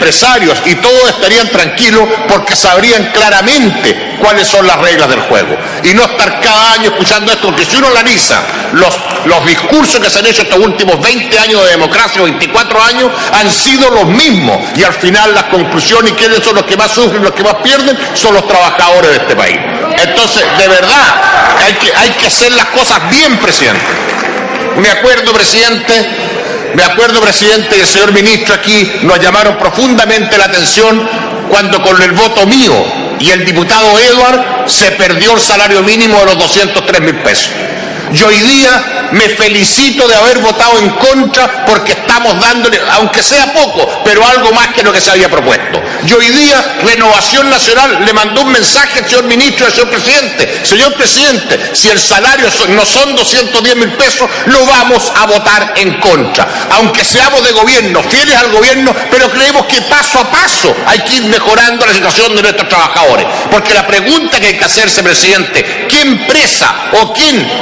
empresarios y todos estarían tranquilos porque sabrían claramente cuáles son las reglas del juego. Y no estar cada año escuchando esto, porque si uno analiza los discursos que se han hecho estos últimos 20 años de democracia, o 24 años, han sido los mismos. Y al final las conclusiones, y quiénes son los que más sufren, los que más pierden, son los trabajadores de este país. Entonces, de verdad, hay que hacer las cosas bien, presidente. Me acuerdo, presidente, y el señor ministro aquí nos llamaron profundamente la atención cuando con el voto mío y el diputado Edward se perdió el salario mínimo de los 203.000 pesos. Yo hoy día me felicito de haber votado en contra porque estamos dándole, aunque sea poco, pero algo más que lo que se había propuesto. Yo hoy día, Renovación Nacional le mandó un mensaje al señor ministro y al señor presidente. Señor presidente, si el salario no son 210.000 pesos, lo vamos a votar en contra. Aunque seamos de gobierno, fieles al gobierno, pero creemos que paso a paso hay que ir mejorando la situación de nuestros trabajadores. Porque la pregunta que hay que hacerse, presidente, ¿qué empresa o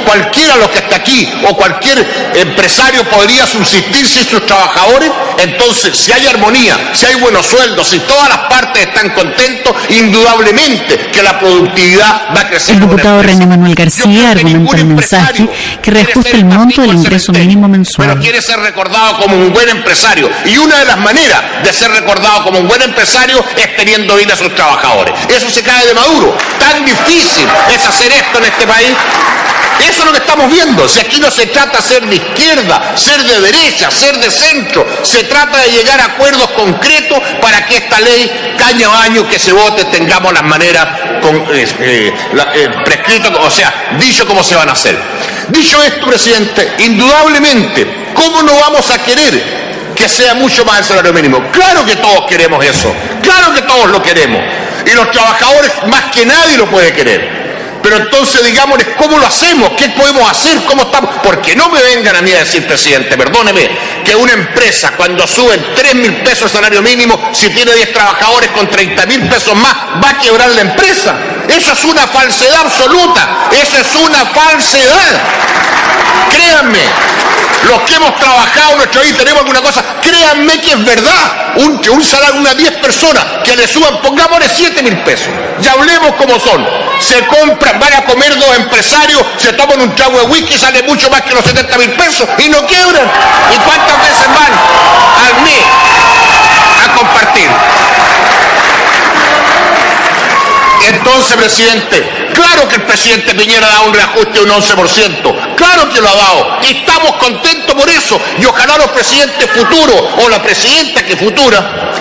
cualquiera de los que está aquí, o cualquier empresario podría subsistir sin sus trabajadores? Entonces, si hay armonía, si hay buenos sueldos, si todas las partes están contentos, indudablemente que la productividad va a crecer. El diputado René Manuel García argumenta el mensaje que reajusta el monto del ingreso mínimo mensual. Pero quiere ser recordado como un buen empresario, y una de las maneras de ser recordado como un buen empresario es teniendo bien a sus trabajadores. Eso se cae de Maduro. Tan difícil es hacer esto en este país. Eso es lo que estamos viendo. Si aquí no se trata de ser de izquierda, ser de derecha, ser de centro, se trata de llegar a acuerdos concretos para que esta ley, año a año que se vote, tengamos las maneras prescrito, o sea, dicho cómo se van a hacer. Dicho esto, presidente, indudablemente, ¿cómo no vamos a querer que sea mucho más el salario mínimo? Claro que todos queremos eso, claro que todos lo queremos, y los trabajadores más que nadie lo puede querer. Pero entonces digámosles cómo lo hacemos, qué podemos hacer, cómo estamos. Porque no me vengan a mí a decir, presidente, perdóneme, que una empresa cuando suben 3.000 pesos el salario mínimo, si tiene 10 trabajadores con 30.000 pesos más, va a quebrar la empresa. Eso es una falsedad absoluta, eso es una falsedad. Créanme, los que hemos trabajado en nuestro país tenemos alguna cosa, créanme que es verdad. Un salario, unas 10 personas que le suban, pongámosle 7.000 pesos. Ya hablemos como son. Se compran, van a comer dos empresarios, se toman un trago de whisky, sale mucho más que los 70.000 pesos y no quiebran. ¿Y cuántas veces van al mes a compartir? Entonces, presidente, claro que el presidente Piñera da un reajuste de un 11%, claro que lo ha dado, y estamos contentos por eso, y ojalá los presidentes futuros, o la presidenta que futura,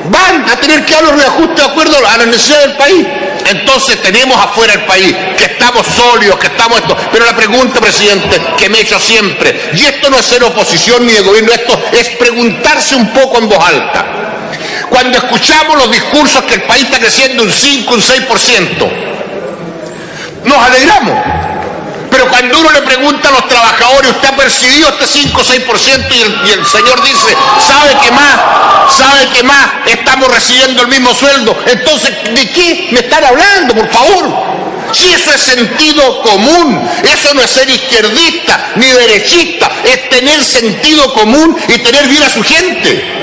van a tener que dar los reajustes de acuerdo a las necesidades del país. Entonces tenemos afuera el país, que estamos sólidos, que estamos esto. Pero la pregunta, presidente, que me he hecho siempre, y esto no es ser oposición ni de gobierno, esto es preguntarse un poco en voz alta. Cuando escuchamos los discursos que el país está creciendo un 5, un 6%, nos alegramos. Pero cuando uno le pregunta a los trabajadores, ¿usted ha percibido este 5 o 6%? Y el señor dice, ¿sabe qué más? Estamos recibiendo el mismo sueldo. Entonces, ¿de qué me están hablando, por favor? Si eso es sentido común, eso no es ser izquierdista ni derechista, es tener sentido común y tener bien a su gente.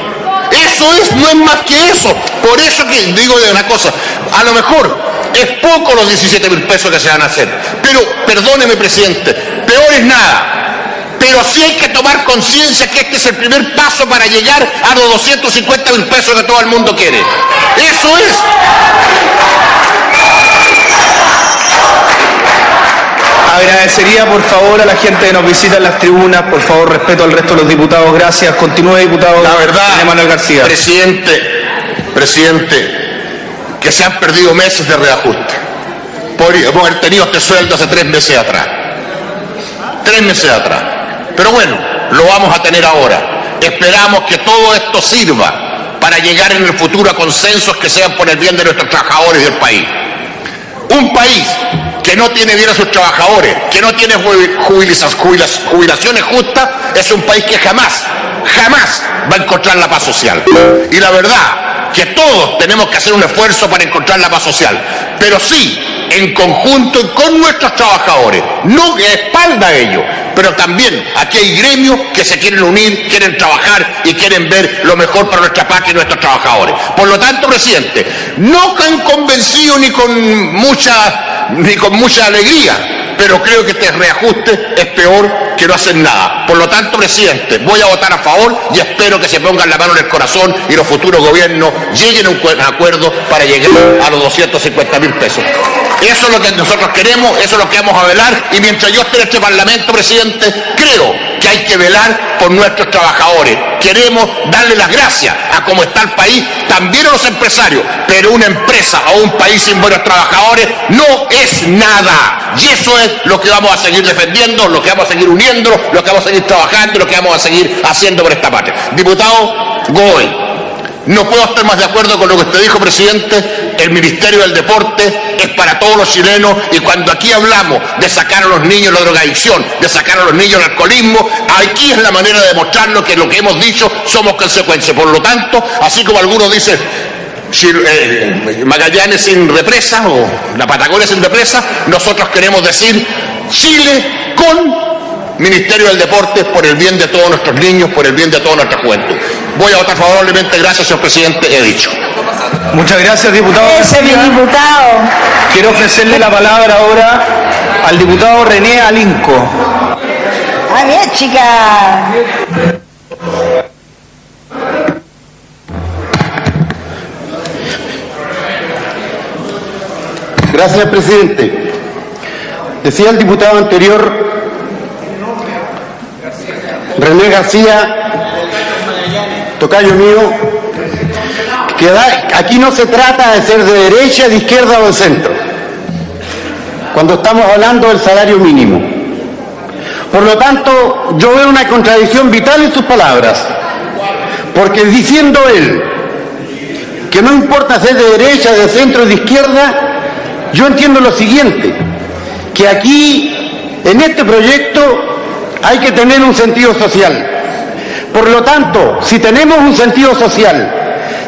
Eso es, no es más que eso. Por eso que digo de una cosa, a lo mejor es poco los 17.000 pesos que se van a hacer, pero perdóneme, presidente, peor es nada. Pero sí hay que tomar conciencia que este es el primer paso para llegar a los 250.000 pesos que todo el mundo quiere. Eso es. Agradecería por favor a la gente que nos visita en las tribunas, por favor respeto al resto de los diputados, gracias. Continúe, diputado. La verdad, René Manuel García. Presidente, que se han perdido meses de reajuste. Podríamos haber tenido este sueldo hace 3 meses atrás. 3 meses atrás. Pero bueno, lo vamos a tener ahora. Esperamos que todo esto sirva para llegar en el futuro a consensos que sean por el bien de nuestros trabajadores y del país. Un país que no tiene bien a sus trabajadores, que no tiene jubilaciones justas, es un país que jamás va a encontrar la paz social. Y la verdad que todos tenemos que hacer un esfuerzo para encontrar la paz social, pero sí en conjunto y con nuestros trabajadores, no de espalda a ellos, pero también aquí hay gremios que se quieren unir, quieren trabajar y quieren ver lo mejor para nuestra patria y nuestros trabajadores. Por lo tanto, presidente, no han convencido ni con mucha alegría, pero creo que este reajuste es peor que no hacer nada. Por lo tanto, presidente, voy a votar a favor y espero que se pongan la mano en el corazón y los futuros gobiernos lleguen a un acuerdo para llegar a los 250.000 pesos. Eso es lo que nosotros queremos, eso es lo que vamos a velar, y mientras yo esté en este Parlamento, presidente, creo que hay que velar por nuestros trabajadores. Queremos darle las gracias a cómo está el país, también a los empresarios, pero una empresa o un país sin buenos trabajadores no es nada. Y eso es lo que vamos a seguir defendiendo, lo que vamos a seguir uniendo, lo que vamos a seguir trabajando, lo que vamos a seguir haciendo por esta patria. Diputado Godoy, no puedo estar más de acuerdo con lo que usted dijo, presidente. El Ministerio del Deporte es para todos los chilenos, y cuando aquí hablamos de sacar a los niños la drogadicción, de sacar a los niños el alcoholismo, aquí es la manera de demostrarlo que lo que hemos dicho somos consecuencias. Por lo tanto, así como algunos dicen Magallanes sin represa o la Patagonia sin represa, nosotros queremos decir Chile con Ministerio del Deporte, por el bien de todos nuestros niños, por el bien de toda nuestra juventud. Voy a votar favorablemente. Gracias, señor presidente, he dicho. Muchas gracias, diputado. Ese es mi diputado. Quiero ofrecerle la palabra ahora al diputado René Alinco. Ah, bien, chica. Gracias, presidente. Decía el diputado anterior, René García, tocayo mío, que aquí no se trata de ser de derecha, de izquierda o de centro, cuando estamos hablando del salario mínimo. Por lo tanto, yo veo una contradicción vital en sus palabras, porque diciendo él que no importa ser de derecha, de centro o de izquierda, yo entiendo lo siguiente, que aquí, en este proyecto, hay que tener un sentido social. Por lo tanto, si tenemos un sentido social,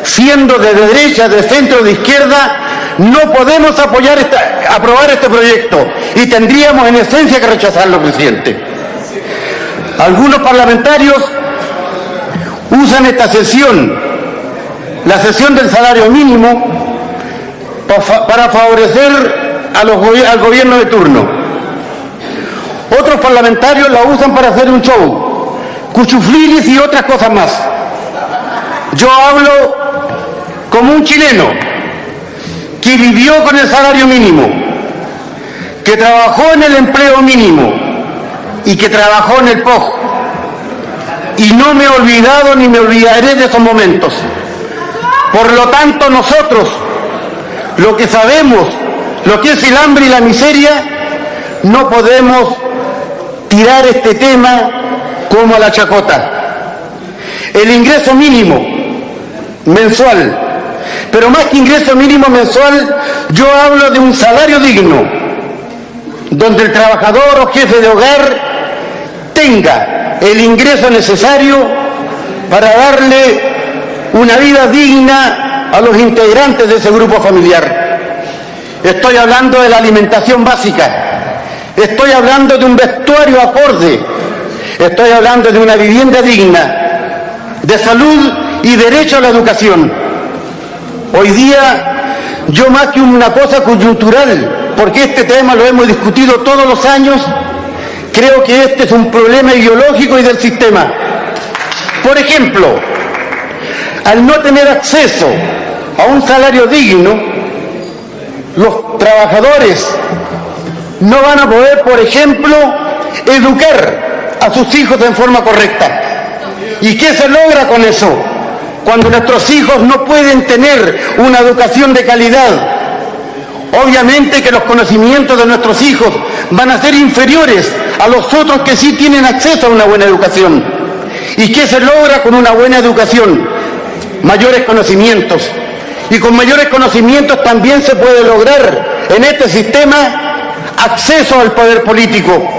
siendo de derecha, de centro o de izquierda, no podemos aprobar este proyecto, y tendríamos en esencia que rechazarlo, presidente. Algunos parlamentarios usan esta sesión, la sesión del salario mínimo, para favorecer al gobierno de turno. Otros parlamentarios la usan para hacer un show, cuchufliris y otras cosas más. Yo hablo como un chileno que vivió con el salario mínimo, que trabajó en el empleo mínimo y que trabajó en el POG. Y no me he olvidado ni me olvidaré de esos momentos. Por lo tanto, nosotros, lo que sabemos, lo que es el hambre y la miseria, no podemos tirar este tema como a la chacota. El ingreso mínimo mensual, pero más que ingreso mínimo mensual, yo hablo de un salario digno, donde el trabajador o jefe de hogar tenga el ingreso necesario para darle una vida digna a los integrantes de ese grupo familiar. Estoy hablando de la alimentación básica, estoy hablando de un vestuario acorde, estoy hablando de una vivienda digna, de salud y derecho a la educación. Hoy día, yo más que una cosa coyuntural, porque este tema lo hemos discutido todos los años, creo que este es un problema ideológico y del sistema. Por ejemplo, al no tener acceso a un salario digno, los trabajadores no van a poder, por ejemplo, educar a sus hijos en forma correcta. ¿Y qué se logra con eso? Cuando nuestros hijos no pueden tener una educación de calidad, obviamente que los conocimientos de nuestros hijos van a ser inferiores a los otros que sí tienen acceso a una buena educación. ¿Y qué se logra con una buena educación? Mayores conocimientos. Y con mayores conocimientos también se puede lograr en este sistema acceso al poder político.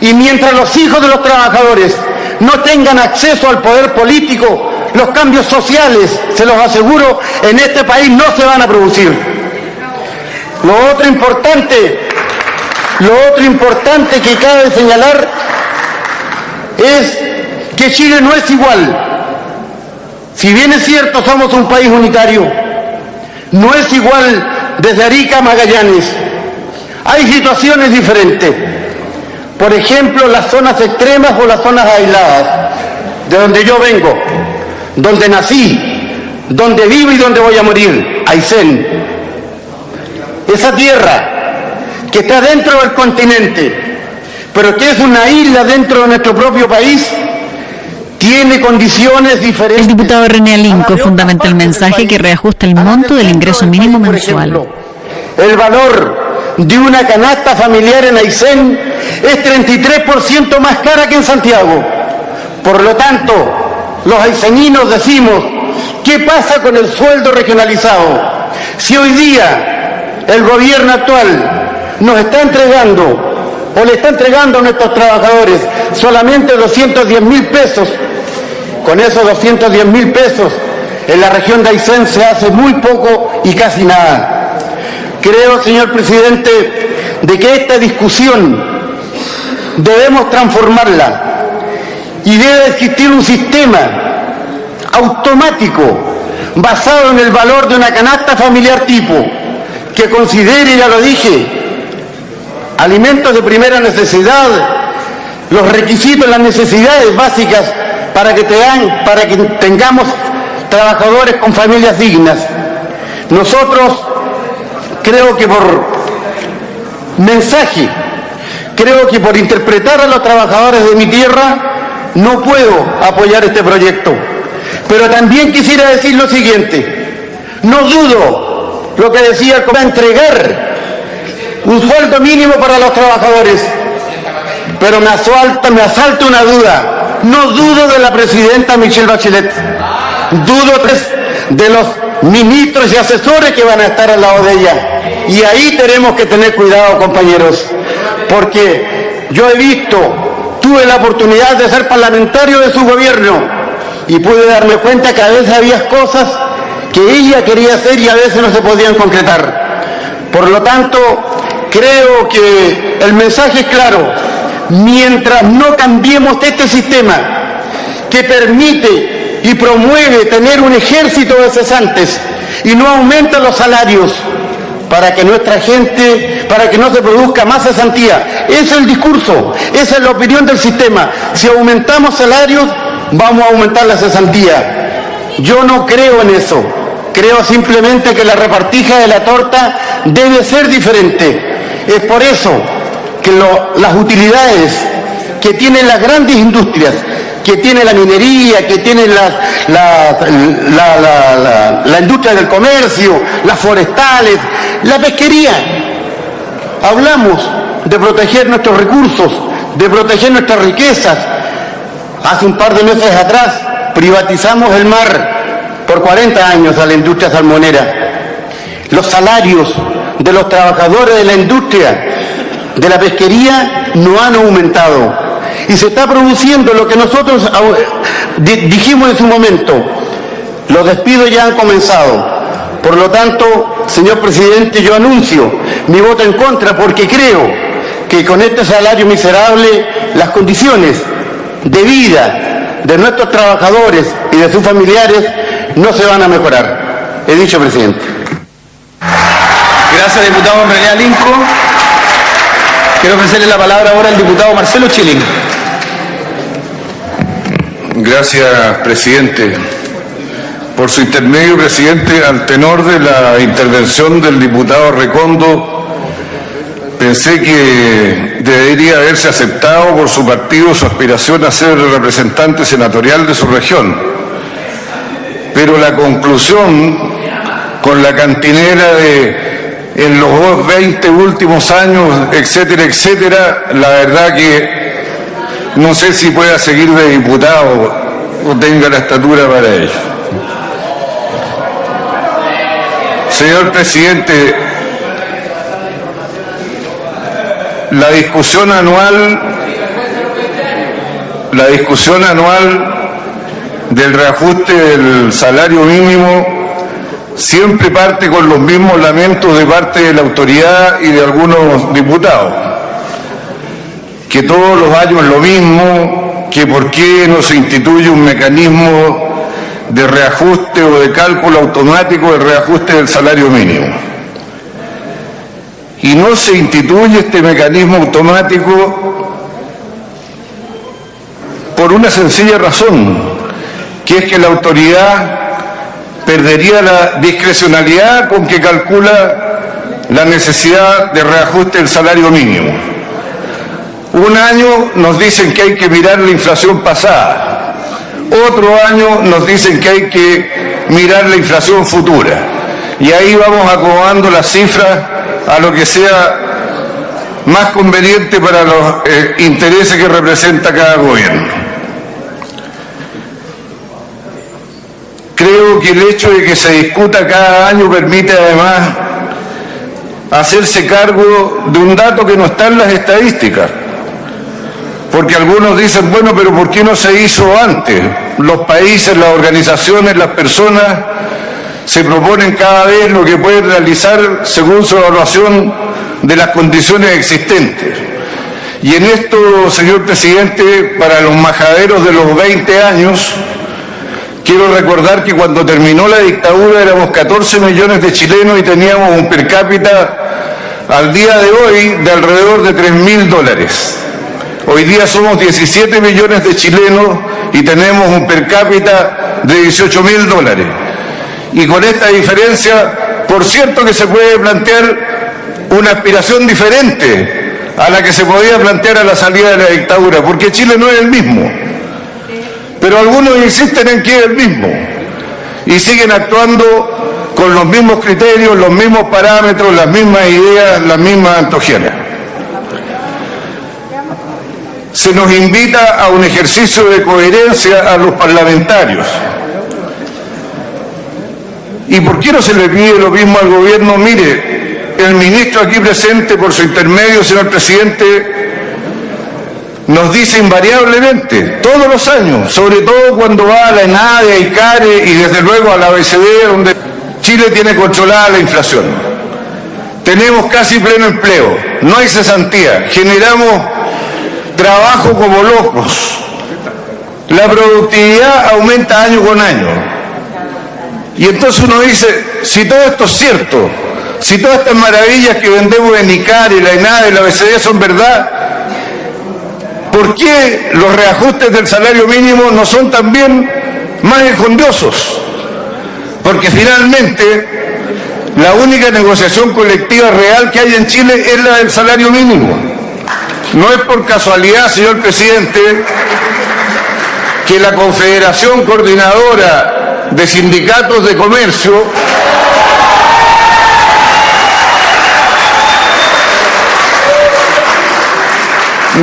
Y mientras los hijos de los trabajadores no tengan acceso al poder político, los cambios sociales, se los aseguro, en este país no se van a producir. Lo otro importante que cabe señalar es que Chile no es igual. Si bien es cierto, somos un país unitario, no es igual desde Arica a Magallanes. Hay situaciones diferentes. Por ejemplo, las zonas extremas o las zonas aisladas, de donde yo vengo, donde nací, donde vivo y donde voy a morir, Aysén. Esa tierra que está dentro del continente, pero que es una isla dentro de nuestro propio país, tiene condiciones diferentes. El diputado René Alinco fundamenta el mensaje que reajusta el monto del ingreso mínimo mensual. El valor de una canasta familiar en Aysén es 33% más cara que en Santiago. Por lo tanto, los ayseninos decimos, ¿qué pasa con el sueldo regionalizado? Si hoy día el gobierno actual nos está entregando o le está entregando a nuestros trabajadores solamente 210.000 pesos, con esos 210.000 pesos en la región de Aysén se hace muy poco y casi nada. Creo, señor presidente, de que esta discusión debemos transformarla y debe existir un sistema automático basado en el valor de una canasta familiar tipo que considere, ya lo dije, alimentos de primera necesidad, los requisitos, las necesidades básicas para que tengamos trabajadores con familias dignas. Nosotros, creo que por mensaje, creo que por interpretar a los trabajadores de mi tierra, no puedo apoyar este proyecto. Pero también quisiera decir lo siguiente: no dudo lo que decía, va a entregar un sueldo mínimo para los trabajadores, pero me asalta una duda. No dudo de la presidenta Michelle Bachelet, dudo de los ministros y asesores que van a estar al lado de ella. Y ahí tenemos que tener cuidado, compañeros, porque yo tuve la oportunidad de ser parlamentario de su gobierno y pude darme cuenta que a veces había cosas que ella quería hacer y a veces no se podían concretar. Por lo tanto, creo que el mensaje es claro: mientras no cambiemos este sistema que permite y promueve tener un ejército de cesantes y no aumenta los salarios para que nuestra gente, para que no se produzca más cesantía. Ese es el discurso, esa es la opinión del sistema. Si aumentamos salarios, vamos a aumentar la cesantía. Yo no creo en eso. Creo simplemente que la repartija de la torta debe ser diferente. Es por eso que las utilidades que tienen las grandes industrias, que tiene la minería, que tiene la industria del comercio, las forestales, la pesquería. Hablamos de proteger nuestros recursos, de proteger nuestras riquezas. Hace un par de meses atrás privatizamos el mar por 40 años a la industria salmonera. Los salarios de los trabajadores de la industria de la pesquería no han aumentado. Y se está produciendo lo que nosotros dijimos en su momento. Los despidos ya han comenzado. Por lo tanto, señor presidente, yo anuncio mi voto en contra, porque creo que con este salario miserable las condiciones de vida de nuestros trabajadores y de sus familiares no se van a mejorar. He dicho, presidente. Gracias, diputado René Alinco. Quiero ofrecerle la palabra ahora al diputado Marcelo Chilín. Gracias, presidente. Por su intermedio, presidente, al tenor de la intervención del diputado Recondo, pensé que debería haberse aceptado por su partido su aspiración a ser representante senatorial de su región. Pero la conclusión, con la cantinera de en los 20 últimos años, etcétera, etcétera, la verdad que no sé si pueda seguir de diputado o tenga la estatura para ello. Señor presidente, la discusión anual del reajuste del salario mínimo siempre parte con los mismos lamentos de parte de la autoridad y de algunos diputados, que todos los años lo mismo, que por qué no se instituye un mecanismo de reajuste o de cálculo automático del reajuste del salario mínimo. Y no se instituye este mecanismo automático por una sencilla razón, que es que la autoridad perdería la discrecionalidad con que calcula la necesidad de reajuste del salario mínimo. Un año nos dicen que hay que mirar la inflación pasada, otro año nos dicen que hay que mirar la inflación futura, y ahí vamos acomodando las cifras a lo que sea más conveniente para los intereses que representa cada gobierno. Creo que el hecho de que se discuta cada año permite además hacerse cargo de un dato que no está en las estadísticas. Porque algunos dicen, bueno, pero ¿por qué no se hizo antes? Los países, las organizaciones, las personas se proponen cada vez lo que pueden realizar según su evaluación de las condiciones existentes. Y en esto, señor presidente, para los majaderos de los 20 años, quiero recordar que cuando terminó la dictadura éramos 14 millones de chilenos y teníamos un per cápita al día de hoy de alrededor de $3.000. Hoy día somos 17 millones de chilenos y tenemos un per cápita de $18.000. Y con esta diferencia, por cierto que se puede plantear una aspiración diferente a la que se podía plantear a la salida de la dictadura, porque Chile no es el mismo. Pero algunos insisten en que es el mismo y siguen actuando con los mismos criterios, los mismos parámetros, las mismas ideas, las mismas antojianas. Se nos invita a un ejercicio de coherencia a los parlamentarios. ¿Y por qué no se le pide lo mismo al gobierno? Mire, el ministro aquí presente, por su intermedio, señor presidente, nos dice invariablemente, todos los años, sobre todo cuando va a la ENADE, a ICARE y desde luego a la OECD, donde Chile tiene controlada la inflación. Tenemos casi pleno empleo, no hay cesantía, generamos trabajo como locos. La productividad aumenta año con año. Y entonces uno dice, si todo esto es cierto, si todas estas maravillas que vendemos en ICARE, la ENADE, la OECD son verdad, ¿por qué los reajustes del salario mínimo no son también más enjundiosos? Porque finalmente la única negociación colectiva real que hay en Chile es la del salario mínimo. No es por casualidad, señor presidente, que la Confederación Coordinadora de Sindicatos de Comercio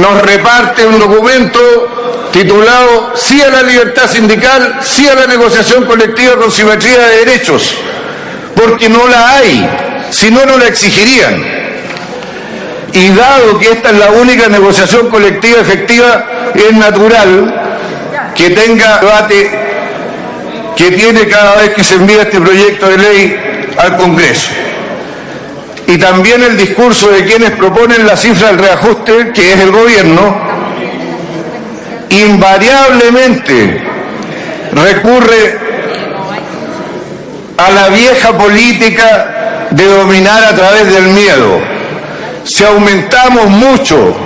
nos reparte un documento titulado Sí a la libertad sindical, sí a la negociación colectiva con simetría de derechos, porque no la hay, si no, no la exigirían. Y dado que esta es la única negociación colectiva efectiva, es natural que tenga debate que tiene cada vez que se envía este proyecto de ley al Congreso. Y también el discurso de quienes proponen la cifra del reajuste, que es el gobierno, invariablemente recurre a la vieja política de dominar a través del miedo. Si aumentamos mucho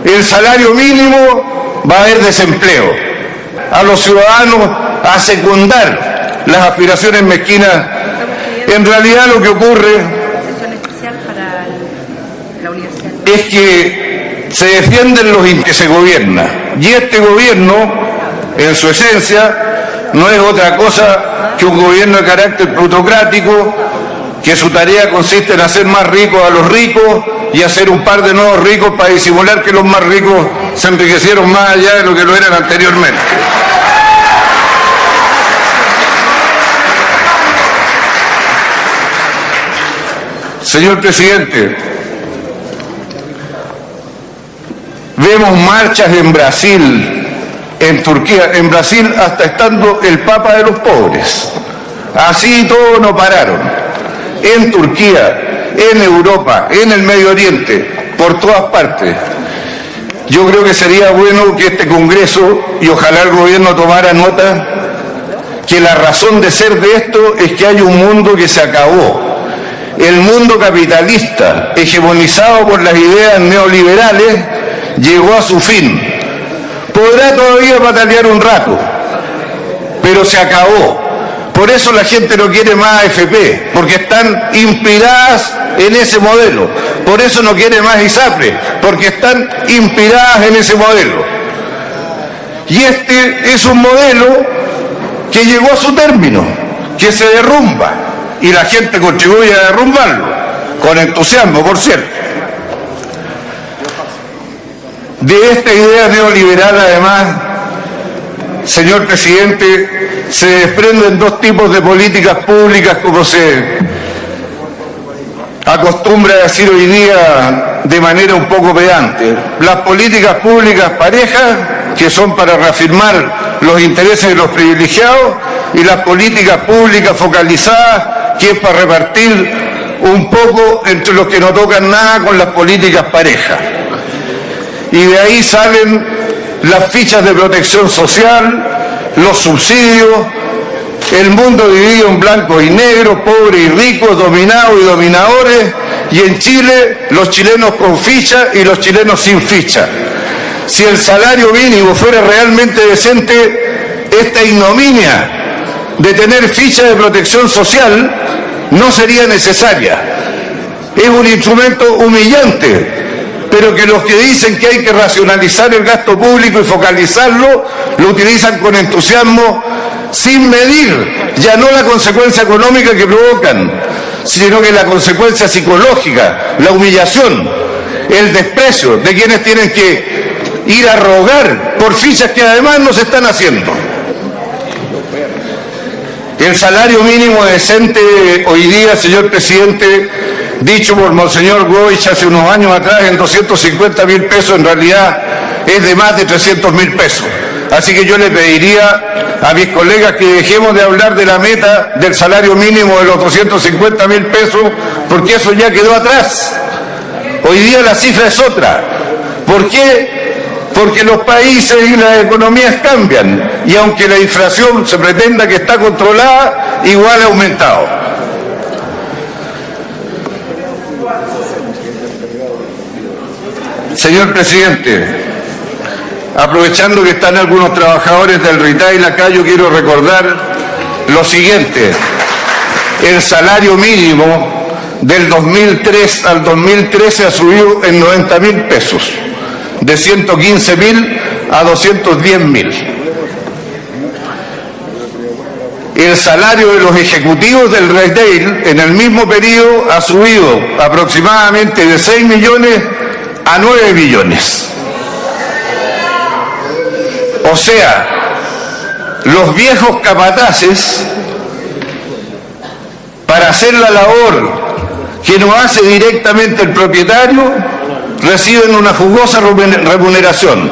el salario mínimo, va a haber desempleo. A los ciudadanos a secundar las aspiraciones mezquinas. En realidad lo que ocurre es que se defienden los que se gobierna, y este gobierno, en su esencia, no es otra cosa que un gobierno de carácter plutocrático, que su tarea consiste en hacer más ricos a los ricos y hacer un par de nuevos ricos para disimular que los más ricos se enriquecieron más allá de lo que lo eran anteriormente. Señor presidente, vemos marchas en Brasil, en Turquía, en Brasil hasta estando el Papa de los pobres. Así todo no pararon. En Turquía, en Europa, en el Medio Oriente, por todas partes. Yo creo que sería bueno que este Congreso, y ojalá el gobierno tomara nota, que la razón de ser de esto es que hay un mundo que se acabó. El mundo capitalista, hegemonizado por las ideas neoliberales, llegó a su fin. Podrá todavía patalear un rato, pero se acabó. Por eso la gente no quiere más AFP, porque están inspiradas en ese modelo. Por eso no quiere más ISAPRE, porque están inspiradas en ese modelo. Y este es un modelo que llegó a su término, que se derrumba, y la gente contribuye a derrumbarlo, con entusiasmo, por cierto. De esta idea neoliberal, además, señor presidente, se desprenden dos tipos de políticas públicas, como se acostumbra a decir hoy día de manera un poco pedante. Las políticas públicas parejas, que son para reafirmar los intereses de los privilegiados, y las políticas públicas focalizadas, que es para repartir un poco entre los que no tocan nada con las políticas parejas. Y de ahí salen las fichas de protección social, los subsidios, el mundo dividido en blancos y negros, pobres y ricos, dominados y dominadores, y en Chile los chilenos con ficha y los chilenos sin ficha. Si el salario mínimo fuera realmente decente, esta ignominia de tener ficha de protección social no sería necesaria. Es un instrumento humillante, pero que los que dicen que hay que racionalizar el gasto público y focalizarlo, lo utilizan con entusiasmo, sin medir ya no la consecuencia económica que provocan, sino que la consecuencia psicológica, la humillación, el desprecio de quienes tienen que ir a rogar por fichas que además no se están haciendo. El salario mínimo decente hoy día, señor presidente, dicho por Monseñor Goich hace unos años atrás en 250.000 pesos, en realidad es de más de 300.000 pesos. Así que yo le pediría a mis colegas que dejemos de hablar de la meta del salario mínimo de los 250.000 pesos, porque eso ya quedó atrás. Hoy día la cifra es otra. ¿Por qué? Porque los países y las economías cambian, y aunque la inflación se pretenda que está controlada, igual ha aumentado. Señor presidente, aprovechando que están algunos trabajadores del retail acá, yo quiero recordar lo siguiente. El salario mínimo del 2003 al 2013 ha subido en 90.000 pesos, de 115.000 a 210.000. El salario de los ejecutivos del retail en el mismo periodo ha subido aproximadamente de 6 millones a 9 millones. O sea, los viejos capataces, para hacer la labor que no hace directamente el propietario, reciben una jugosa remuneración,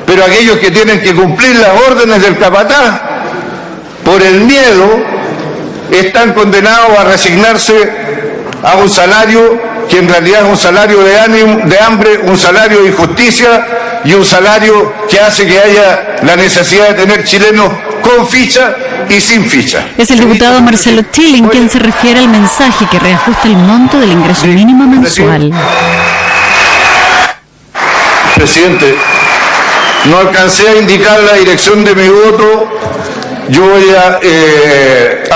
pero aquellos que tienen que cumplir las órdenes del capataz, por el miedo, están condenados a resignarse a un salario que en realidad es un salario de hambre, un salario de injusticia y un salario que hace que haya la necesidad de tener chilenos con ficha y sin ficha. Es el diputado Marcelo Chilling quien se refiere al mensaje que reajusta el monto del ingreso mínimo mensual. Presidente, no alcancé a indicar la dirección de mi voto. Yo voy a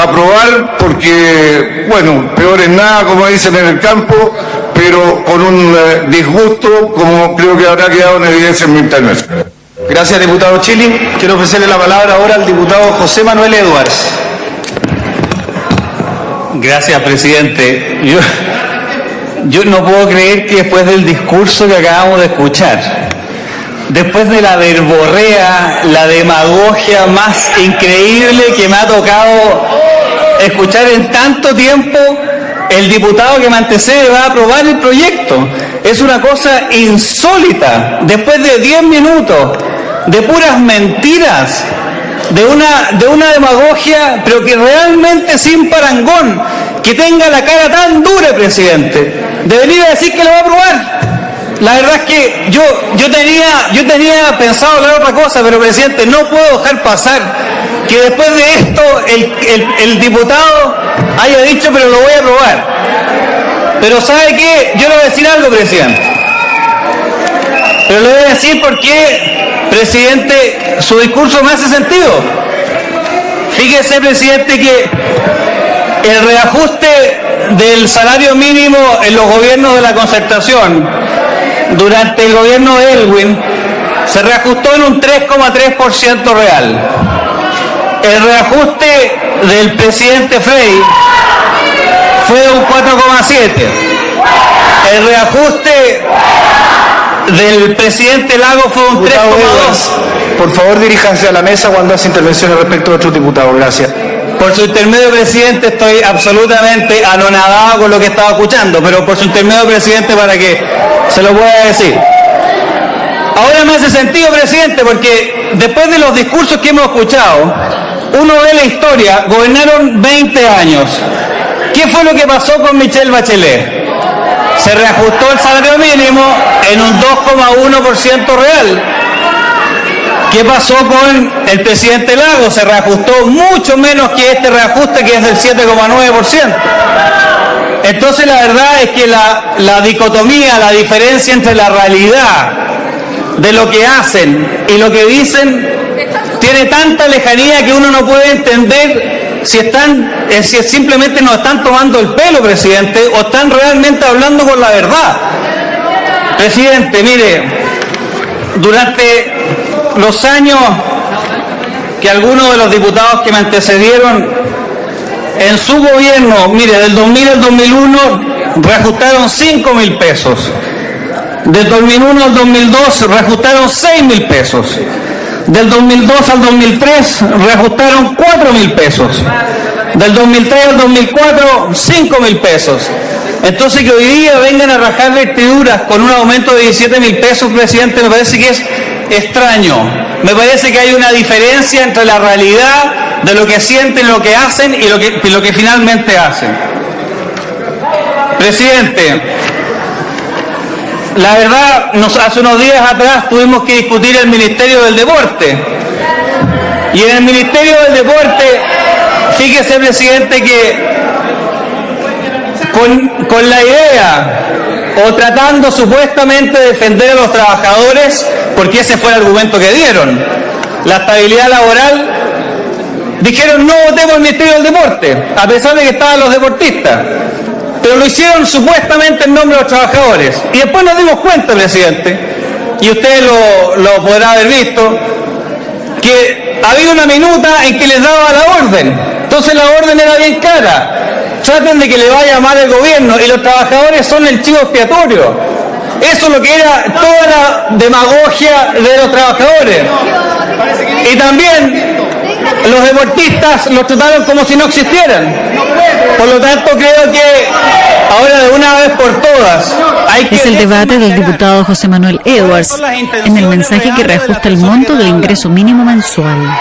aprobar porque, bueno, peor es nada, como dicen en el campo, pero con un disgusto, como creo que habrá quedado en evidencia en mi intervención. Gracias, diputado Chilling. Quiero ofrecerle la palabra ahora al diputado José Manuel Edwards. Gracias, presidente. Yo no puedo creer que después del discurso que acabamos de escuchar, después de la verborrea, la demagogia más increíble que me ha tocado escuchar en tanto tiempo, el diputado que me antecede va a aprobar el proyecto. Es una cosa insólita. Después de 10 minutos de puras mentiras, de una demagogia, pero que realmente sin parangón, que tenga la cara tan dura, presidente, de venir a decir que lo va a aprobar. La verdad es que yo tenía pensado hablar otra cosa, pero presidente, no puedo dejar pasar que después de esto el diputado haya dicho, pero lo voy a aprobar. Pero ¿sabe qué? Yo le voy a decir algo, presidente. Pero le voy a decir porque, presidente, su discurso me hace sentido. Fíjese, presidente, que el reajuste del salario mínimo en los gobiernos de la concertación, durante el gobierno de Elwin, se reajustó en un 3,3% real. El reajuste del presidente Frey fue de un 4,7%. El reajuste del presidente Lago fue un 3,2%. Por favor, diríjanse a la mesa cuando hace intervenciones respecto a otros diputados. Gracias. Por su intermedio, presidente, estoy absolutamente anonadado con lo que estaba escuchando, pero por su intermedio, presidente, para que se lo pueda decir. Ahora me hace sentido, presidente, porque después de los discursos que hemos escuchado, uno ve la historia. Gobernaron 20 años. ¿Qué fue lo que pasó con Michelle Bachelet? Se reajustó el salario mínimo en un 2,1% real. ¿Qué pasó con el presidente Lagos? Se reajustó mucho menos que este reajuste, que es del 7,9%. Entonces la verdad es que la dicotomía, la diferencia entre la realidad de lo que hacen y lo que dicen tiene tanta lejanía que uno no puede entender si simplemente nos están tomando el pelo, presidente, o están realmente hablando con la verdad. Presidente, mire, durante los años que algunos de los diputados que me antecedieron en su gobierno, mire, del 2000 al 2001 reajustaron 5.000 pesos. Del 2001 al 2002 reajustaron 6.000 pesos. Del 2002 al 2003 reajustaron 4.000 pesos. Del 2003 al 2004, 5.000 pesos. Entonces que hoy día vengan a rajar vestiduras con un aumento de 17.000 pesos, presidente, me parece que es extraño. Me parece que hay una diferencia entre la realidad de lo que sienten, lo que hacen y lo que finalmente hacen. Presidente, la verdad, hace unos días atrás tuvimos que discutir el Ministerio del Deporte. Y en el Ministerio del Deporte, fíjese, presidente, que con la idea o tratando supuestamente de defender a los trabajadores, porque ese fue el argumento que dieron, la estabilidad laboral, dijeron no votemos el Ministerio del Deporte, a pesar de que estaban los deportistas. Pero lo hicieron supuestamente en nombre de los trabajadores. Y después nos dimos cuenta, presidente, y usted lo podrá haber visto, que había una minuta en que les daba la orden. Entonces la orden era bien clara. Traten de que le vaya mal el gobierno y los trabajadores son el chivo expiatorio. Eso es lo que era toda la demagogia de los trabajadores. Y también los deportistas los trataron como si no existieran. Por lo tanto, creo que ahora de una vez por todas hay que... Es el debate del diputado José Manuel Edwards en el mensaje que reajusta el monto del ingreso mínimo mensual.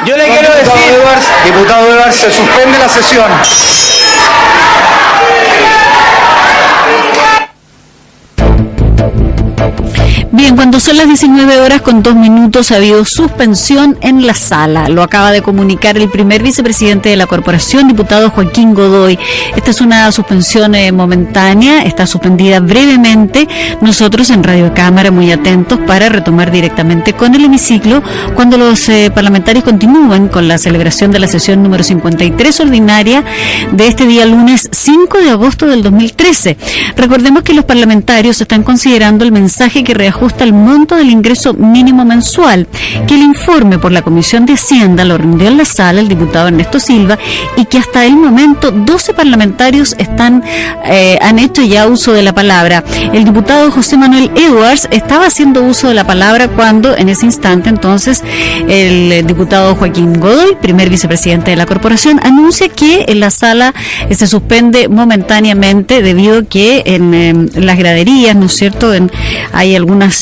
Yo le quiero decir... Diputado Edwards, se suspende la sesión. Bien, cuando son las 19:02 ha habido suspensión en la sala. Lo acaba de comunicar el primer vicepresidente de la corporación, diputado Joaquín Godoy. Esta es una suspensión momentánea, está suspendida brevemente. Nosotros en Radio Cámara muy atentos para retomar directamente con el hemiciclo cuando los parlamentarios continúen con la celebración de la sesión número 53 ordinaria de este día lunes 5 de agosto del 2013. Recordemos que los parlamentarios están considerando el mensaje que reajusta el monto del ingreso mínimo mensual, que el informe por la Comisión de Hacienda lo rindió en la sala el diputado Ernesto Silva y que hasta el momento 12 parlamentarios han hecho ya uso de la palabra. El diputado José Manuel Edwards estaba haciendo uso de la palabra cuando en ese instante entonces el diputado Joaquín Godoy, primer vicepresidente de la corporación, anuncia que en la sala se suspende momentáneamente debido a que en las graderías, ¿no es cierto?, hay algunas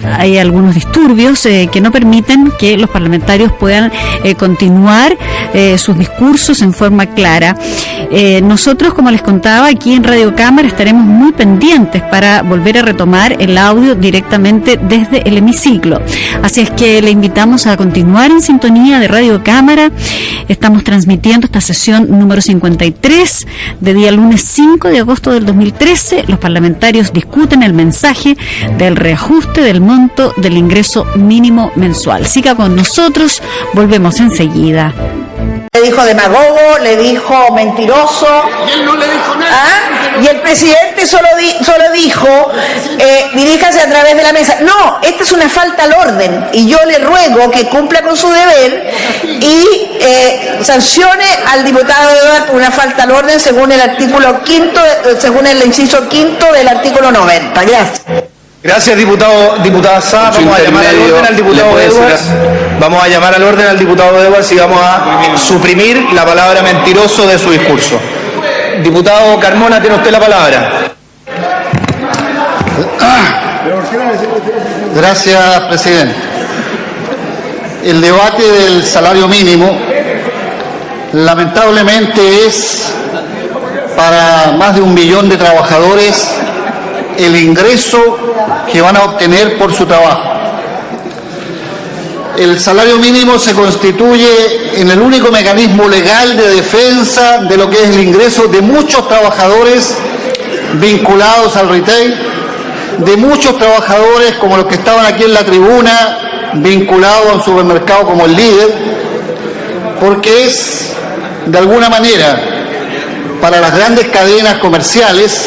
hay algunos disturbios que no permiten que los parlamentarios puedan continuar sus discursos en forma clara. Nosotros, como les contaba, aquí en Radio Cámara estaremos muy pendientes para volver a retomar el audio directamente desde el hemiciclo. Así es que le invitamos a continuar en sintonía de Radio Cámara. Estamos transmitiendo esta sesión número 53 de día lunes 5 de agosto del 2013. Los parlamentarios discuten el mensaje del reajuste del monto del ingreso mínimo mensual. Siga con nosotros, volvemos enseguida. Le dijo demagogo, le dijo mentiroso. Y él no le dijo nada. ¿Ah? Y el presidente solo dijo, diríjase a través de la mesa. No, esta es una falta al orden y yo le ruego que cumpla con su deber y sancione al diputado Edward por una falta al orden según el artículo 5, según el inciso 5 del artículo 90. Gracias. Gracias, diputada Sá. Vamos a llamar al orden al diputado Edwards. Vamos a llamar al orden al diputado Edwards y vamos a suprimir la palabra mentiroso de su discurso. Diputado Carmona, tiene usted la palabra. Gracias, presidente. El debate del salario mínimo lamentablemente es para más de 1 millón de trabajadores el ingreso que van a obtener por su trabajo. El salario mínimo se constituye en el único mecanismo legal de defensa de lo que es el ingreso de muchos trabajadores vinculados al retail, de muchos trabajadores como los que estaban aquí en la tribuna, vinculados a un supermercado como el Líder, porque es, de alguna manera, para las grandes cadenas comerciales,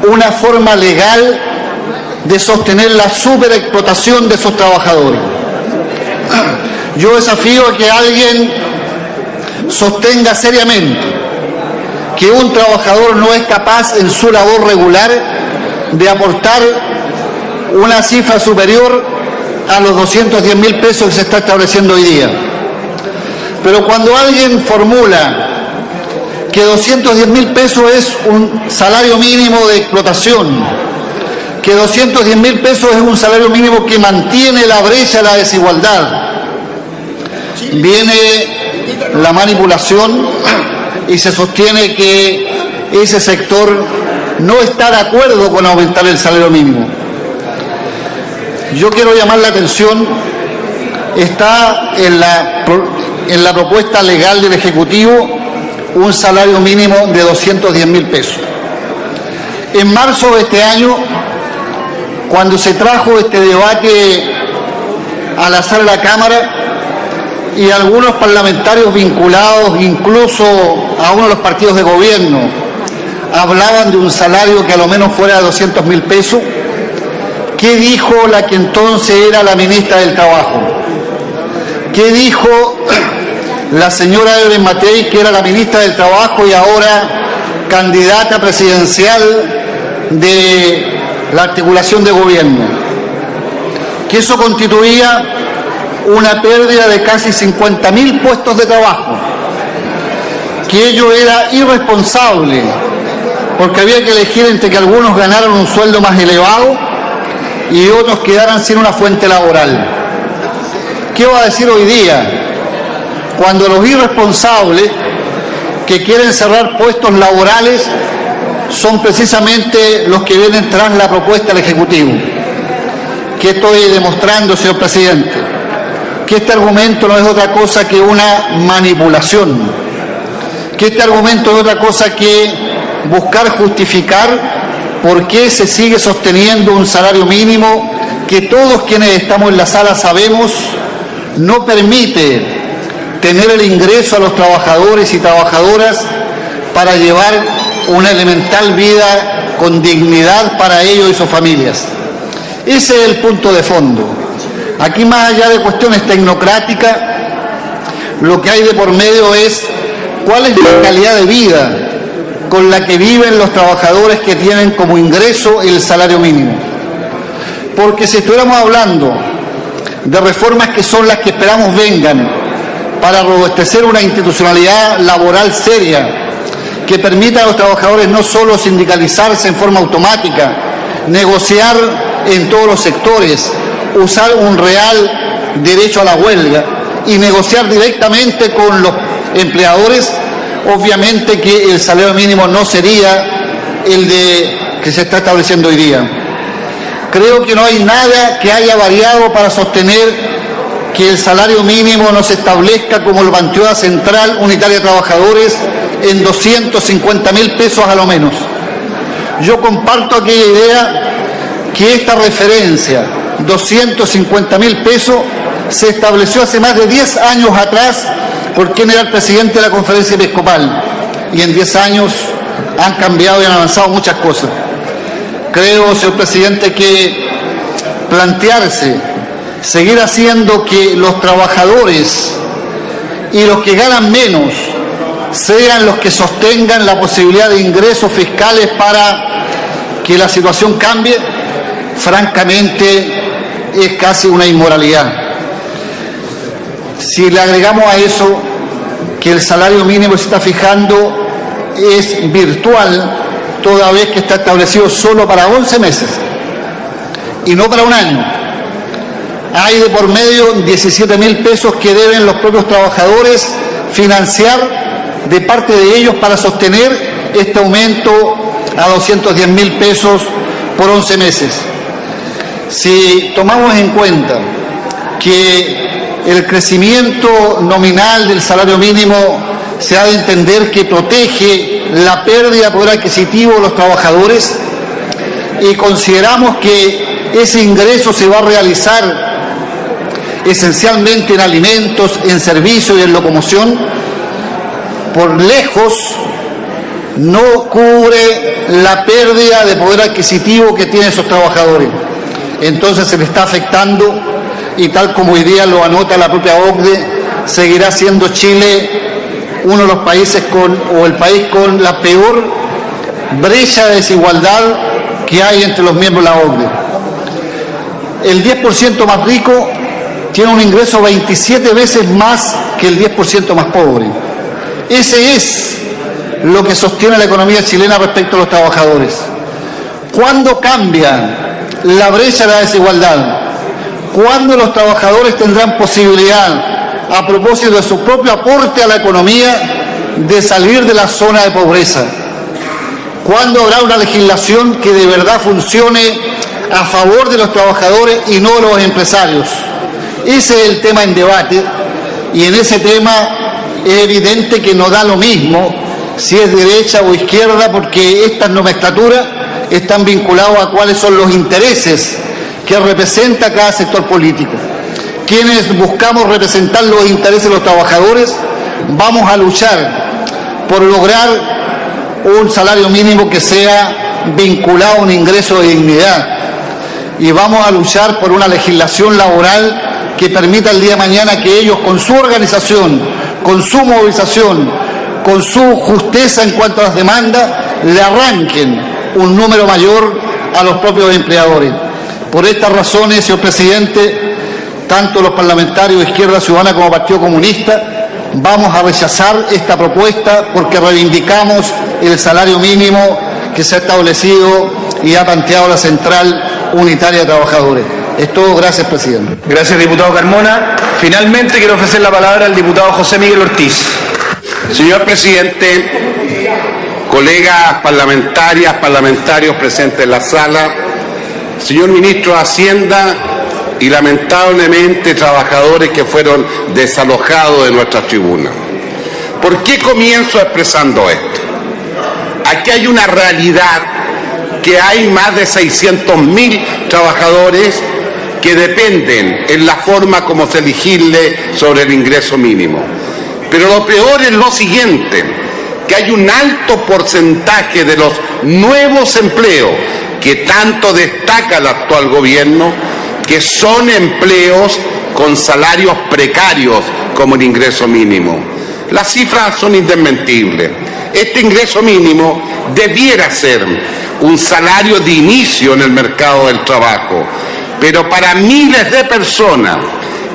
una forma legal de sostener la superexplotación de esos trabajadores. Yo desafío a que alguien sostenga seriamente que un trabajador no es capaz en su labor regular de aportar una cifra superior a los 210.000 pesos que se está estableciendo hoy día. Pero cuando alguien formula que 210.000 pesos es un salario mínimo de explotación, que 210.000 pesos es un salario mínimo que mantiene la brecha, la desigualdad, viene la manipulación y se sostiene que ese sector no está de acuerdo con aumentar el salario mínimo. Yo quiero llamar la atención, está en la propuesta legal del Ejecutivo un salario mínimo de 210.000 pesos. En marzo de este año, cuando se trajo este debate a la sala de la Cámara y algunos parlamentarios vinculados incluso a uno de los partidos de gobierno hablaban de un salario que a lo menos fuera de 200.000 pesos, ¿qué dijo la que entonces era la ministra del Trabajo? ¿Qué dijo la señora Evelyn Matei, que era la ministra del Trabajo y ahora candidata presidencial de la articulación de gobierno? Que eso constituía una pérdida de casi 50.000 puestos de trabajo, que ello era irresponsable, porque había que elegir entre que algunos ganaran un sueldo más elevado y otros quedaran sin una fuente laboral. ¿Qué va a decir hoy día cuando los irresponsables que quieren cerrar puestos laborales son precisamente los que vienen tras la propuesta del Ejecutivo? ¿Qué estoy demostrando, señor presidente? Que este argumento no es otra cosa que una manipulación, que este argumento no es otra cosa que buscar justificar por qué se sigue sosteniendo un salario mínimo que todos quienes estamos en la sala sabemos no permite tener el ingreso a los trabajadores y trabajadoras para llevar una elemental vida con dignidad para ellos y sus familias. Ese es el punto de fondo. Aquí, más allá de cuestiones tecnocráticas, lo que hay de por medio es cuál es la calidad de vida con la que viven los trabajadores que tienen como ingreso el salario mínimo. Porque si estuviéramos hablando de reformas que son las que esperamos vengan para robustecer una institucionalidad laboral seria, que permita a los trabajadores no solo sindicalizarse en forma automática, negociar en todos los sectores, usar un real derecho a la huelga y negociar directamente con los empleadores, obviamente que el salario mínimo no sería el que se está estableciendo hoy día. Creo que no hay nada que haya variado para sostener que el salario mínimo no se establezca como lo planteó la Central Unitaria de Trabajadores en 250.000 pesos a lo menos. Yo comparto aquella idea que esta referencia, 250.000 pesos, se estableció hace más de 10 años atrás por quien era el presidente de la Conferencia Episcopal, y en 10 años han cambiado y han avanzado muchas cosas. Creo, señor presidente, que plantearse seguir haciendo que los trabajadores y los que ganan menos sean los que sostengan la posibilidad de ingresos fiscales para que la situación cambie, francamente es casi una inmoralidad. Si le agregamos a eso que el salario mínimo que se está fijando es virtual, toda vez que está establecido solo para 11 meses y no para un año. Hay de por medio 17.000 pesos que deben los propios trabajadores financiar de parte de ellos para sostener este aumento a 210.000 pesos por 11 meses. Si tomamos en cuenta que el crecimiento nominal del salario mínimo se ha de entender que protege la pérdida de poder adquisitivo de los trabajadores, y consideramos que ese ingreso se va a realizar esencialmente en alimentos, en servicios y en locomoción, por lejos no cubre la pérdida de poder adquisitivo que tienen esos trabajadores. Entonces se le está afectando, y tal como hoy día lo anota la propia OCDE, seguirá siendo Chile uno de los países el país con la peor brecha de desigualdad que hay entre los miembros de la OCDE. El 10% más rico tiene un ingreso 27 veces más que el 10% más pobre. Ese es lo que sostiene la economía chilena respecto a los trabajadores. ¿Cuándo cambia la brecha de la desigualdad? ¿Cuándo los trabajadores tendrán posibilidad, a propósito de su propio aporte a la economía, de salir de la zona de pobreza? ¿Cuándo habrá una legislación que de verdad funcione a favor de los trabajadores y no de los empresarios? Ese es el tema en debate, y en ese tema es evidente que no da lo mismo si es derecha o izquierda, porque estas nomenclaturas están vinculadas a cuáles son los intereses que representa cada sector político. Quienes buscamos representar los intereses de los trabajadores vamos a luchar por lograr un salario mínimo que sea vinculado a un ingreso de dignidad, y vamos a luchar por una legislación laboral que permita el día de mañana que ellos, con su organización, con su movilización, con su justeza en cuanto a las demandas, le arranquen un número mayor a los propios empleadores. Por estas razones, señor presidente, tanto los parlamentarios de Izquierda Ciudadana como Partido Comunista vamos a rechazar esta propuesta, porque reivindicamos el salario mínimo que se ha establecido y ha planteado la Central Unitaria de Trabajadores. Es todo. Gracias, presidente. Gracias, diputado Carmona. Finalmente quiero ofrecer la palabra al diputado José Miguel Ortiz. Señor presidente, colegas parlamentarias, parlamentarios presentes en la sala, señor ministro de Hacienda y lamentablemente trabajadores que fueron desalojados de nuestra tribuna. ¿Por qué comienzo expresando esto? Aquí hay una realidad, que hay más de 600.000 trabajadores que dependen en la forma como se legisle sobre el ingreso mínimo. Pero lo peor es lo siguiente, que hay un alto porcentaje de los nuevos empleos que tanto destaca el actual gobierno, que son empleos con salarios precarios como el ingreso mínimo. Las cifras son indesmentibles. Este ingreso mínimo debiera ser un salario de inicio en el mercado del trabajo, pero para miles de personas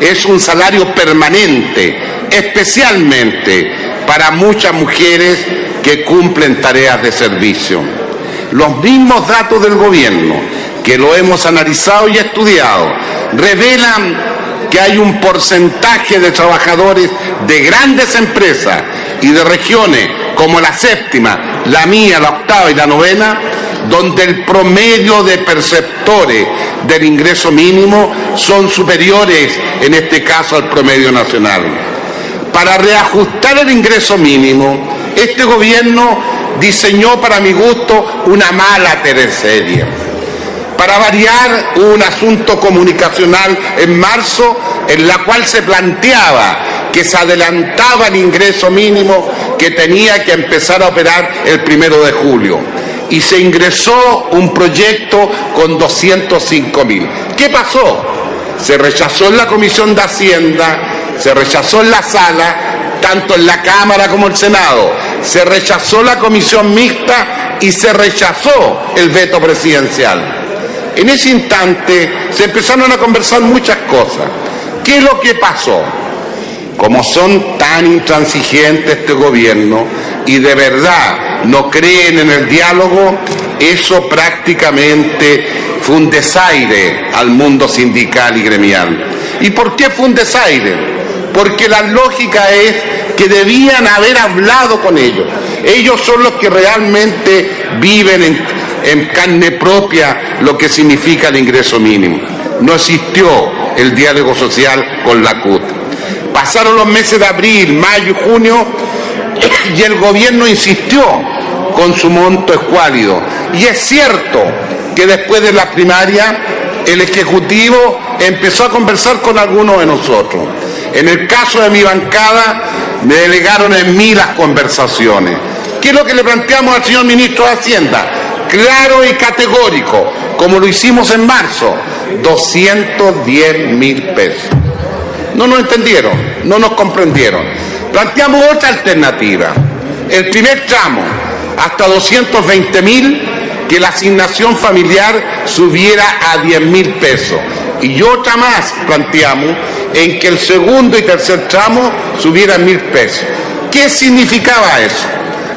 es un salario permanente, especialmente para muchas mujeres que cumplen tareas de servicio. Los mismos datos del gobierno, que lo hemos analizado y estudiado, revelan que hay un porcentaje de trabajadores de grandes empresas y de regiones como la séptima, la mía, la octava y la novena, donde el promedio de perceptores del ingreso mínimo son superiores, en este caso, al promedio nacional. Para reajustar el ingreso mínimo, este gobierno diseñó, para mi gusto, una mala teleserie. Para variar, hubo un asunto comunicacional en marzo en la cual se planteaba que se adelantaba el ingreso mínimo que tenía que empezar a operar el 1 de julio. Y se ingresó un proyecto con 205.000. ¿Qué pasó? Se rechazó en la Comisión de Hacienda, se rechazó en la sala, tanto en la Cámara como en el Senado, se rechazó la comisión mixta y se rechazó el veto presidencial. En ese instante se empezaron a conversar muchas cosas. ¿Qué es lo que pasó? Como son tan intransigentes este gobierno y de verdad no creen en el diálogo, eso prácticamente fue un desaire al mundo sindical y gremial. ¿Y por qué fue un desaire? Porque la lógica es que debían haber hablado con ellos. Ellos son los que realmente viven en carne propia lo que significa el ingreso mínimo. No existió el diálogo social con la CUT. Pasaron los meses de abril, mayo y junio y el gobierno insistió con su monto escuálido. Y es cierto que después de la primaria el Ejecutivo empezó a conversar con algunos de nosotros. En el caso de mi bancada me delegaron en mí las conversaciones. ¿Qué es lo que le planteamos al señor ministro de Hacienda? Claro y categórico, como lo hicimos en marzo, 210.000 pesos. No nos entendieron, no nos comprendieron. Planteamos otra alternativa. El primer tramo, hasta 220.000, que la asignación familiar subiera a 10.000 pesos. Y otra más planteamos, en que el segundo y tercer tramo subieran 1.000 pesos. ¿Qué significaba eso?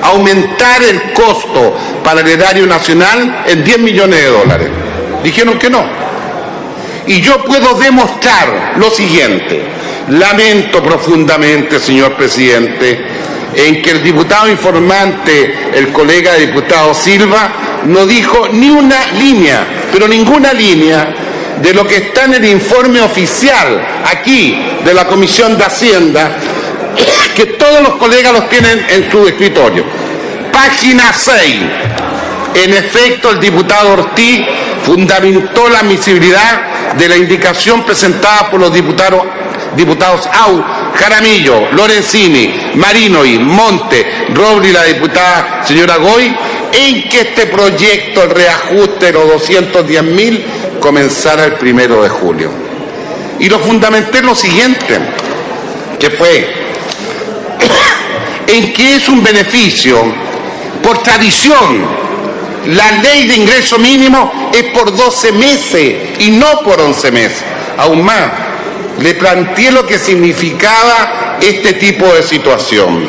Aumentar el costo para el erario nacional en $10 millones. Dijeron que no. Y yo puedo demostrar lo siguiente. Lamento profundamente, señor presidente, en que el diputado informante, el colega diputado Silva, no dijo ni una línea, pero ninguna línea, de lo que está en el informe oficial aquí de la Comisión de Hacienda, que todos los colegas los tienen en su escritorio. Página 6. En efecto, el diputado Ortiz fundamentó la admisibilidad de la indicación presentada por los diputados Au, Jaramillo, Lorenzini, Marinoy, Monte, Robles y la diputada señora Goy, en que este proyecto, el reajuste de los 210.000, comenzara el 1 de julio. Y lo fundamenté en lo siguiente, que fue en que es un beneficio por tradición. La ley de ingreso mínimo es por 12 meses y no por 11 meses. Aún más, le planteé lo que significaba este tipo de situación,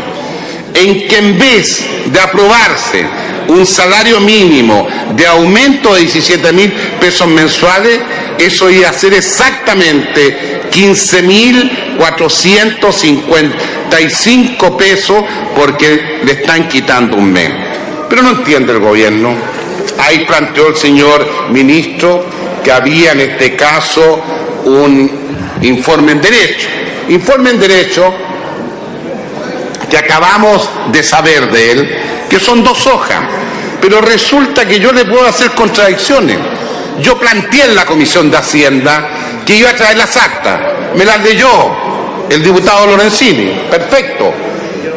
en que en vez de aprobarse un salario mínimo de aumento de 17.000 pesos mensuales, eso iba a ser exactamente 15.455 pesos, porque le están quitando un mes. Pero no entiende el gobierno. Ahí planteó el señor ministro que había en este caso un informe en derecho. Informe en derecho que acabamos de saber de él, que son 2 hojas. Pero resulta que yo le puedo hacer contradicciones. Yo planteé en la Comisión de Hacienda que iba a traer las actas. Me las leyó el diputado Lorenzini. Perfecto.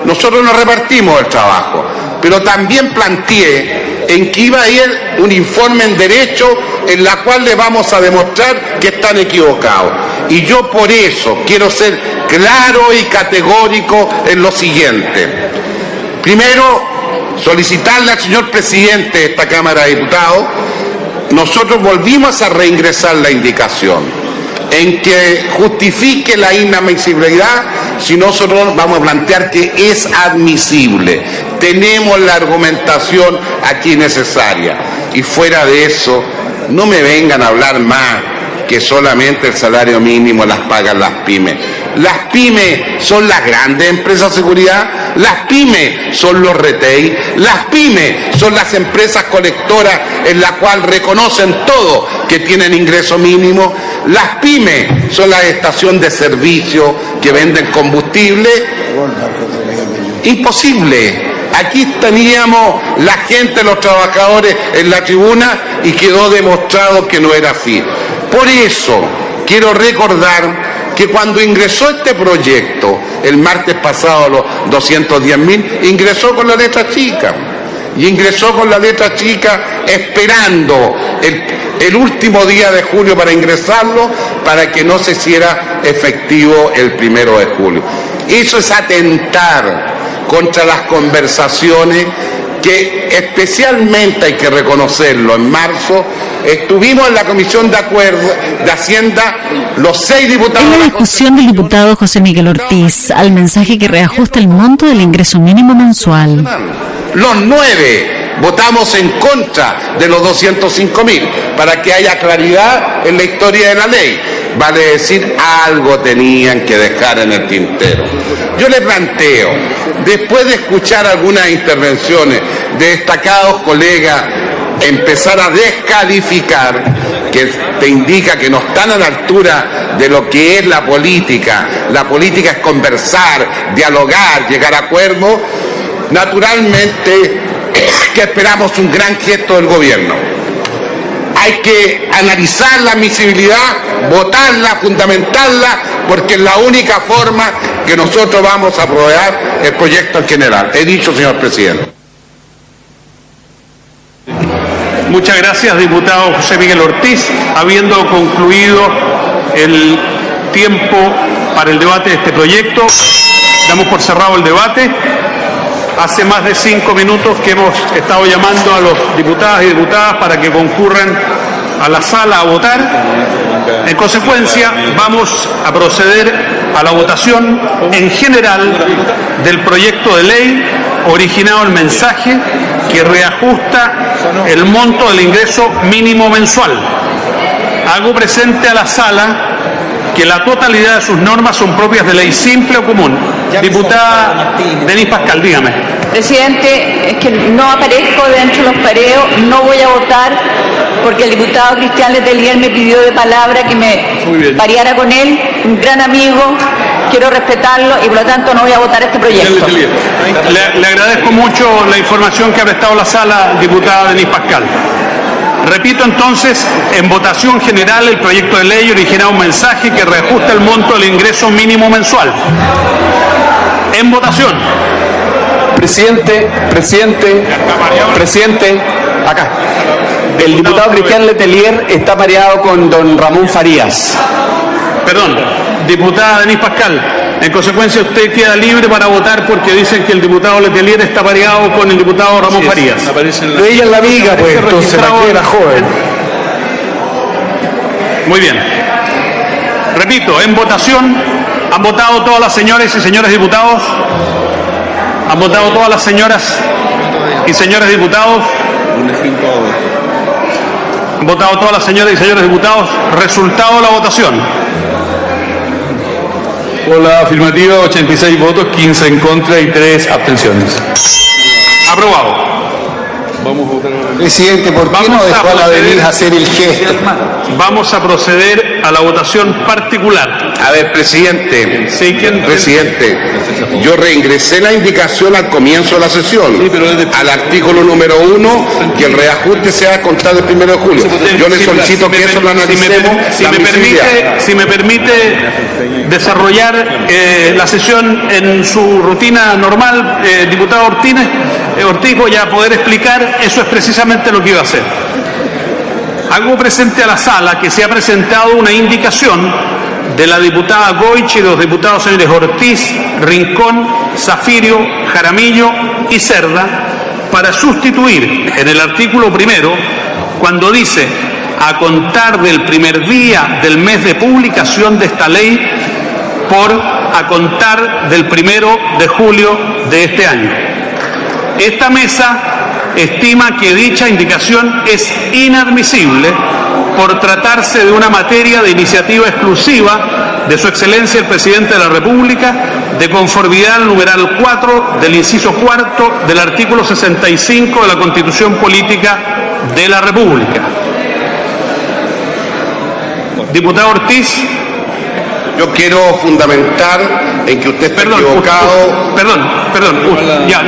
Nosotros nos repartimos el trabajo. Pero también planteé en que iba a ir un informe en derecho en la cual le vamos a demostrar que están equivocados. Y yo por eso quiero ser claro y categórico en lo siguiente. Primero, solicitarle al señor presidente de esta Cámara de Diputados, nosotros volvimos a reingresar la indicación en que justifique la inadmisibilidad, si nosotros vamos a plantear que es admisible. Tenemos la argumentación aquí necesaria. Y fuera de eso, no me vengan a hablar más que solamente el salario mínimo las pagan las pymes. Las pymes son las grandes empresas de seguridad, las pymes son los retail, las pymes son las empresas colectoras en la cual reconocen todo que tienen ingreso mínimo, las pymes son las estaciones de servicio que venden combustible. Imposible. Aquí teníamos la gente, los trabajadores en la tribuna y quedó demostrado que no era así. Por eso quiero recordar que cuando ingresó este proyecto, el martes pasado, los 210.000, ingresó con la letra chica. Y ingresó con la letra chica esperando el último día de julio para ingresarlo, para que no se hiciera efectivo el 1 de julio. Eso es atentar contra las conversaciones que especialmente hay que reconocerlo. En marzo estuvimos en la Comisión de Acuerdo de Hacienda, los 6 diputados. En la discusión del diputado José Miguel Ortiz al mensaje que reajusta el monto del ingreso mínimo mensual. Los 9 votamos en contra de los 205.000 para que haya claridad en la historia de la ley. Vale decir, algo tenían que dejar en el tintero. Yo le planteo, después de escuchar algunas intervenciones de destacados colegas, empezar a descalificar, que te indica que no están a la altura de lo que es la política. La política es conversar, dialogar, llegar a acuerdos. Naturalmente que esperamos un gran gesto del gobierno. Hay que analizar la admisibilidad, votarla, fundamentarla, porque es la única forma que nosotros vamos a aprobar el proyecto en general. He dicho, señor presidente. Muchas gracias, diputado José Miguel Ortiz. Habiendo concluido el tiempo para el debate de este proyecto, damos por cerrado el debate. Hace más de 5 minutos que hemos estado llamando a los diputados y diputadas para que concurran a la sala a votar. En consecuencia, vamos a proceder a la votación en general del proyecto de ley originado el mensaje que reajusta el monto del ingreso mínimo mensual. Hago presente a la sala que la totalidad de sus normas son propias de ley simple o común. Diputada Denise Pascal, dígame. Presidente, es que no aparezco dentro de los pareos, no voy a votar porque el diputado Cristian Letelier me pidió de palabra que me pareara con él, un gran amigo, quiero respetarlo y por lo tanto no voy a votar este proyecto. Le agradezco mucho la información que ha prestado la sala, diputada Denise Pascal. Repito entonces, en votación general el proyecto de ley originado un mensaje que reajusta el monto del ingreso mínimo mensual. En votación. Presidente, acá. El diputado Cristian Letelier está pareado con don Ramón Farías. Perdón, diputada Denise Pascal, en consecuencia usted queda libre para votar porque dicen que el diputado Letelier está pareado con el diputado Ramón Farías. Pero ella es la amiga, pues, entonces la que era joven. Muy bien. Repito, en votación, ¿han votado todas las señoras y señores diputados? ¿Han votado todas las señoras y señores diputados? ¿Han votado todas las señoras y señores diputados? Resultado de la votación. Por la afirmativa, 86 votos, 15 en contra y 3 abstenciones. Aprobado. Vamos a votar. Presidente, ¿por qué no dejó a la Denise hacer el gesto? Vamos a proceder a la votación particular. A ver, presidente, Sí, presidente, yo reingresé la indicación al comienzo de la sesión, al artículo número 1, que el reajuste sea contado el 1 de julio. Yo le solicito que eso lo analicemos. Si me permite desarrollar la sesión en su rutina normal, diputado Ortiz, voy a poder explicar, eso es precisamente lo que iba a hacer. Hago presente a la sala que se ha presentado una indicación de la diputada Goich y de los diputados señores Ortiz, Rincón, Zafirio, Jaramillo y Cerda para sustituir en el artículo 1, cuando dice a contar del primer día del mes de publicación de esta ley, por a contar del 1 de julio de este año. Esta mesa estima que dicha indicación es inadmisible por tratarse de una materia de iniciativa exclusiva de Su Excelencia el Presidente de la República, de conformidad al numeral 4 del inciso cuarto del artículo 65 de la Constitución Política de la República. Diputado Ortiz. Yo quiero fundamentar en que usted está equivocado.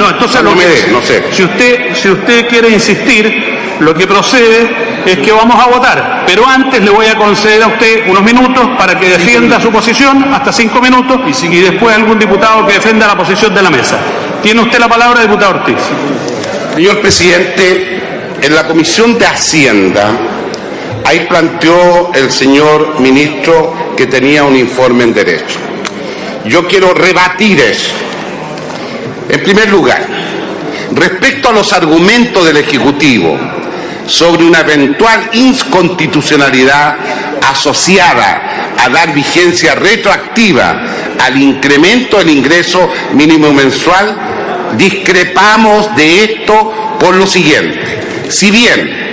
Entonces no sé. Si usted quiere insistir, lo que procede es que vamos a votar, pero antes le voy a conceder a usted unos minutos para que defienda su posición, hasta 5 minutos, y después algún diputado que defienda la posición de la mesa. Tiene usted la palabra, diputado Ortiz. Señor presidente, en la Comisión de Hacienda, ahí planteó el señor ministro que tenía un informe en derecho. Yo quiero rebatir eso. En primer lugar, respecto a los argumentos del Ejecutivo sobre una eventual inconstitucionalidad asociada a dar vigencia retroactiva al incremento del ingreso mínimo mensual, discrepamos de esto por lo siguiente. Si bien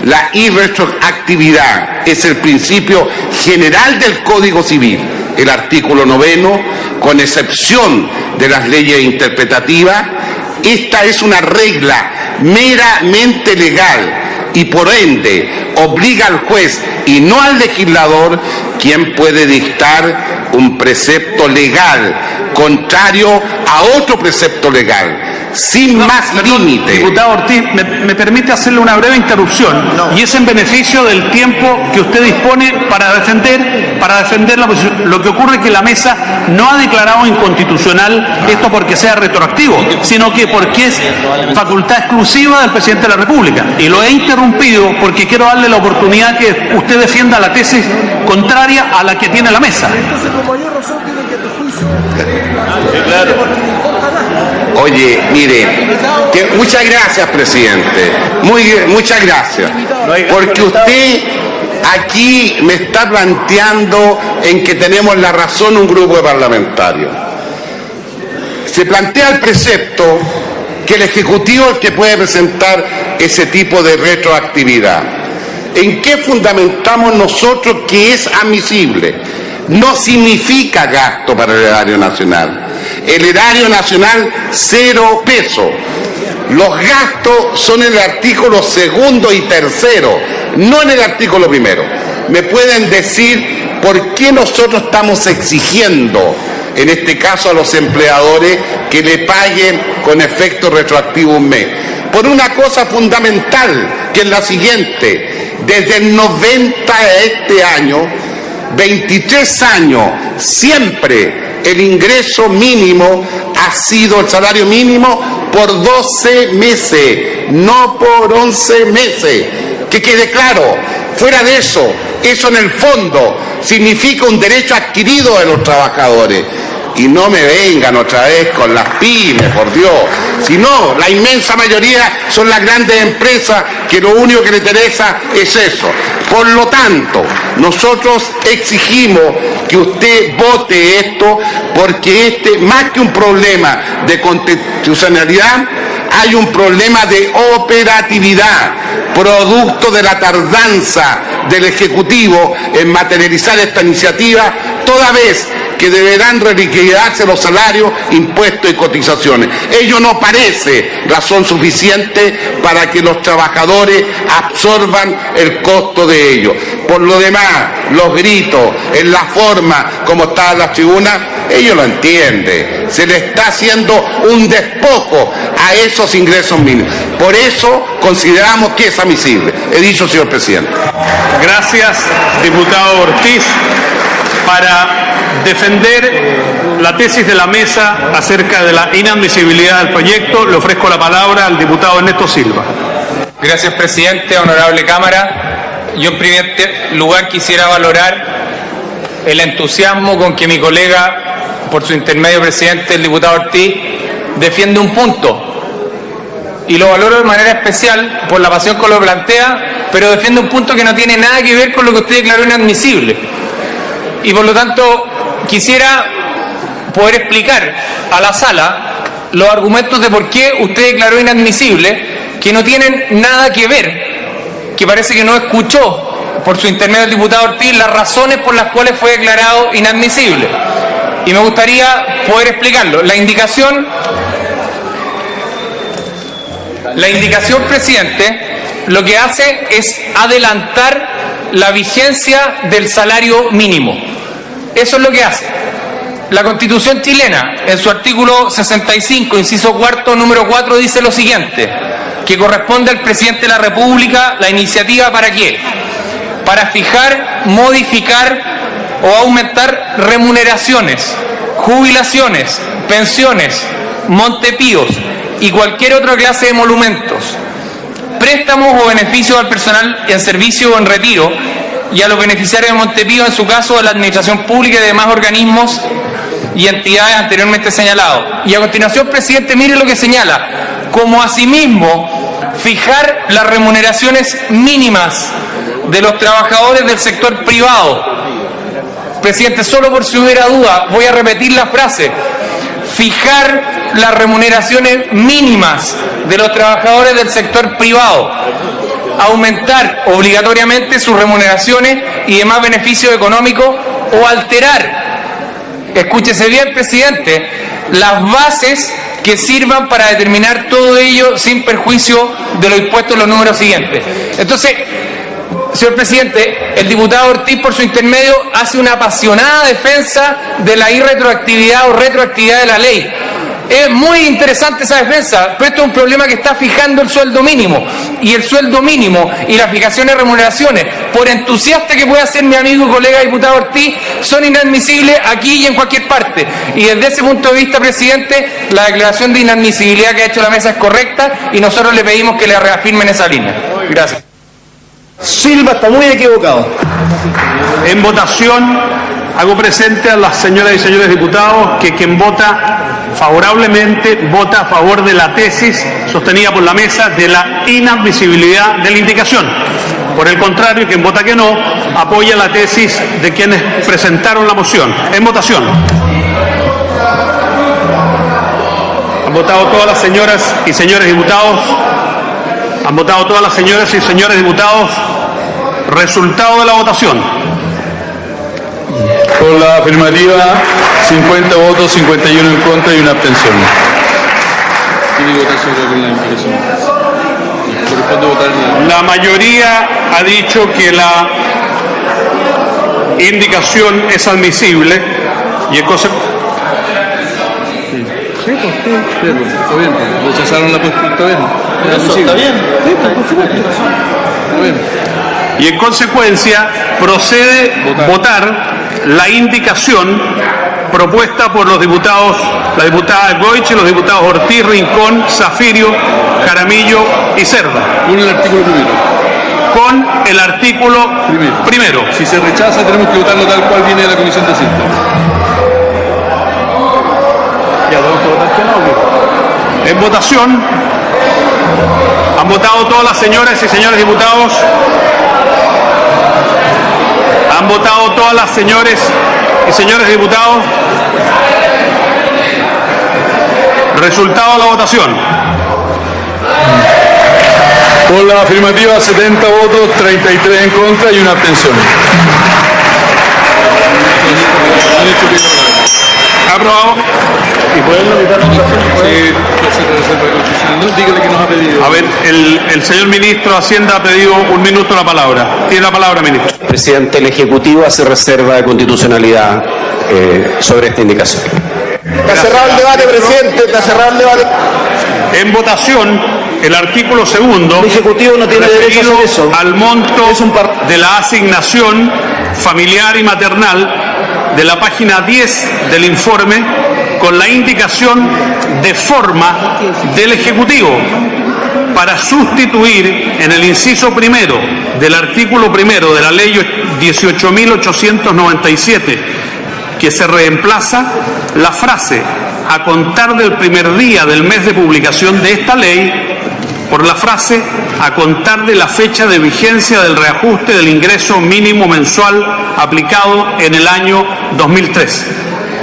la irretroactividad es el principio general del Código Civil, el artículo 9, con excepción de las leyes interpretativas, esta es una regla meramente legal y por ende obliga al juez y no al legislador, quien puede dictar un precepto legal contrario a otro precepto legal, sin más límite. Diputado Ortiz, me permite hacerle una breve interrupción, y es en beneficio del tiempo que usted dispone para defender la posición. Lo que ocurre es que la mesa no ha declarado inconstitucional esto porque sea retroactivo, sino que porque es facultad exclusiva del Presidente de la República, y lo he interrumpido porque quiero darle la oportunidad que usted defienda la tesis contraria a la que tiene la mesa. Oye, mire, muchas gracias, presidente. Muchas gracias. Porque usted aquí me está planteando en que tenemos la razón un grupo de parlamentarios. Se plantea el precepto que el Ejecutivo es el que puede presentar ese tipo de retroactividad. ¿En qué fundamentamos nosotros que es admisible? No significa gasto para el erario nacional. El erario nacional, 0 pesos. Los gastos son en el artículo 2 y 3, no en el artículo 1. ¿Me pueden decir por qué nosotros estamos exigiendo, en este caso a los empleadores, que le paguen con efecto retroactivo un mes? Por una cosa fundamental, que es la siguiente: desde el 90 a este año, 23 años, siempre el ingreso mínimo ha sido el salario mínimo por 12 meses, no por 11 meses. Que quede claro, fuera de eso, eso en el fondo significa un derecho adquirido de los trabajadores. Y no me vengan otra vez con las pymes, por Dios. Si no, la inmensa mayoría son las grandes empresas que lo único que les interesa es eso. Por lo tanto, nosotros exigimos que usted vote esto, porque más que un problema de constitucionalidad, hay un problema de operatividad, producto de la tardanza del Ejecutivo en materializar esta iniciativa, toda vez que deberán reliquidarse los salarios, impuestos y cotizaciones. Ello no parece razón suficiente para que los trabajadores absorban el costo de ello. Por lo demás, los gritos, en la forma como está en la tribuna, ellos lo entienden. Se le está haciendo un despojo a esos ingresos mínimos. Por eso consideramos que es admisible. He dicho, señor presidente. Gracias, diputado Ortiz. Para defender la tesis de la mesa acerca de la inadmisibilidad del proyecto, le ofrezco la palabra al diputado Ernesto Silva. Gracias, presidente. Honorable Cámara, yo en primer lugar quisiera valorar el entusiasmo con que mi colega, por su intermedio, presidente, el diputado Ortiz, defiende un punto. Y lo valoro de manera especial por la pasión con lo que plantea, pero defiende un punto que no tiene nada que ver con lo que usted declaró inadmisible. Y por lo tanto, quisiera poder explicar a la sala los argumentos de por qué usted declaró inadmisible, que no tienen nada que ver, que parece que no escuchó por su intermedio el diputado Ortiz, las razones por las cuales fue declarado inadmisible. Y me gustaría poder explicarlo. La indicación, presidente, lo que hace es adelantar la vigencia del salario mínimo. Eso es lo que hace. La Constitución chilena, en su artículo 65, inciso cuarto, número 4, dice lo siguiente: que corresponde al presidente de la República la iniciativa ¿para qué? Para fijar, modificar o aumentar remuneraciones, jubilaciones, pensiones, montepíos y cualquier otra clase de emolumentos, préstamos o beneficios al personal en servicio o en retiro y a los beneficiarios de montepío, en su caso de la administración pública y de demás organismos y entidades anteriormente señalados. Y a continuación, presidente, mire lo que señala: como asimismo fijar las remuneraciones mínimas de los trabajadores del sector privado. Presidente, solo por si hubiera duda, voy a repetir la frase: fijar las remuneraciones mínimas de los trabajadores del sector privado, aumentar obligatoriamente sus remuneraciones y demás beneficios económicos o alterar, escúchese bien, presidente, las bases que sirvan para determinar todo ello sin perjuicio de los impuestos en los números siguientes. Entonces, señor presidente, el diputado Ortiz, por su intermedio, hace una apasionada defensa de la irretroactividad o retroactividad de la ley. Es muy interesante esa defensa, pero esto es un problema que está fijando el sueldo mínimo. Y el sueldo mínimo y la fijación de remuneraciones, por entusiasta que pueda ser mi amigo y colega diputado Ortiz, son inadmisibles aquí y en cualquier parte. Y desde ese punto de vista, presidente, la declaración de inadmisibilidad que ha hecho la mesa es correcta y nosotros le pedimos que le reafirmen esa línea. Gracias. Silva está muy equivocado. En votación, hago presente a las señoras y señores diputados que quien vota favorablemente vota a favor de la tesis sostenida por la mesa de la inadmisibilidad de la indicación. Por el contrario, quien vota que no apoya la tesis de quienes presentaron la moción. En votación. Han votado todas las señoras y señores diputados. Han votado todas las señoras y señores diputados. Resultado de la votación. Por la afirmativa, 50 votos, 51 en contra y una abstención. La mayoría ha dicho que la indicación es admisible y en consecuencia... Sí, pues sí, está bien, rechazaron la postura, está bien. Está bien. Sí, está bien. Y en consecuencia procede votar la indicación propuesta por los diputados, la diputada Goich y los diputados Ortiz, Rincón, Zafirio, Jaramillo y Cerda. Con el artículo primero. Con el artículo primero. Si se rechaza, tenemos que votarlo tal cual viene de la comisión de cinta. Ya tenemos que votar que no. En votación han votado todas las señoras y señores diputados. Han votado todas las señores y señores diputados. Resultado de la votación. Por la afirmativa, 70 votos, 33 en contra y una abstención. Aprobado. ¿Y pueden limitar la votación? Sí, dígale que nos ha pedido. A ver, el señor ministro de Hacienda ha pedido un minuto la palabra. Tiene la palabra, ministro. Presidente, el Ejecutivo hace reserva de constitucionalidad sobre esta indicación. Está cerrado el debate, presidente. Está cerrado el debate. En votación, el artículo segundo. El Ejecutivo no tiene derecho a hacer eso. Al monto de la asignación familiar y maternal de la página 10 del informe, con la indicación de forma del Ejecutivo para sustituir en el inciso primero del artículo primero de la ley 18.897, que se reemplaza la frase "a contar del primer día del mes de publicación de esta ley" por la frase "a contar de la fecha de vigencia del reajuste del ingreso mínimo mensual aplicado en el año 2003.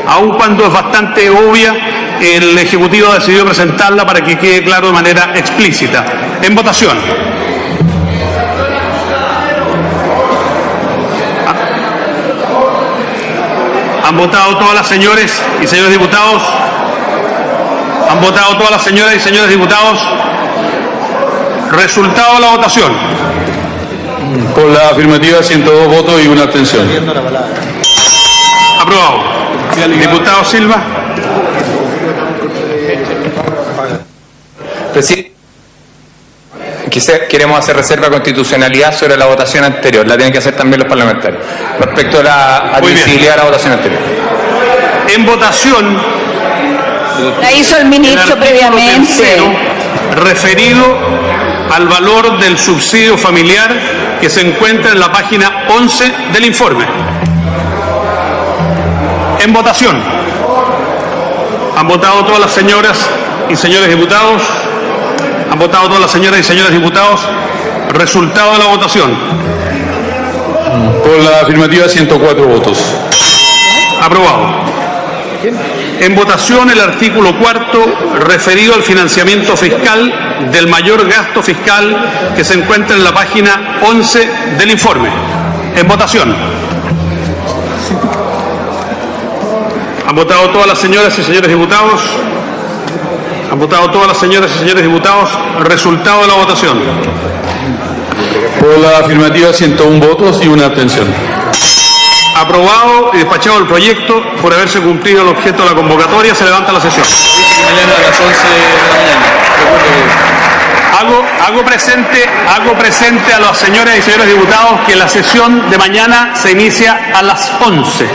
Aun cuando es bastante obvia, el Ejecutivo ha decidido presentarla para que quede claro de manera explícita. En votación. ¿Han votado todas las señores y señores diputados? ¿Han votado todas las señoras y señores diputados? Resultado de la votación. Por la afirmativa, 102 votos y una abstención. Aprobado. Diputado Silva. Queremos hacer reserva de constitucionalidad sobre la votación anterior. La tienen que hacer también los parlamentarios. Respecto a la admisibilidad de la votación anterior. En votación. La hizo el ministro previamente. Tercero, referido al valor del subsidio familiar que se encuentra en la página 11 del informe. En votación. ¿Han votado todas las señoras y señores diputados? ¿Han votado todas las señoras y señores diputados? Resultado de la votación. Por la afirmativa, 104 votos. Aprobado. En votación el artículo 4 referido al financiamiento fiscal del mayor gasto fiscal que se encuentra en la página 11 del informe. En votación. ¿Han votado todas las señoras y señores diputados? ¿Han votado todas las señoras y señores diputados? Resultado de la votación. Por la afirmativa, 101 votos y una abstención. Aprobado y despachado el proyecto. Por haberse cumplido el objeto de la convocatoria, se levanta la sesión. Mañana a las 11 de la mañana. Hago presente a las señoras y señores diputados que la sesión de mañana se inicia a las 11.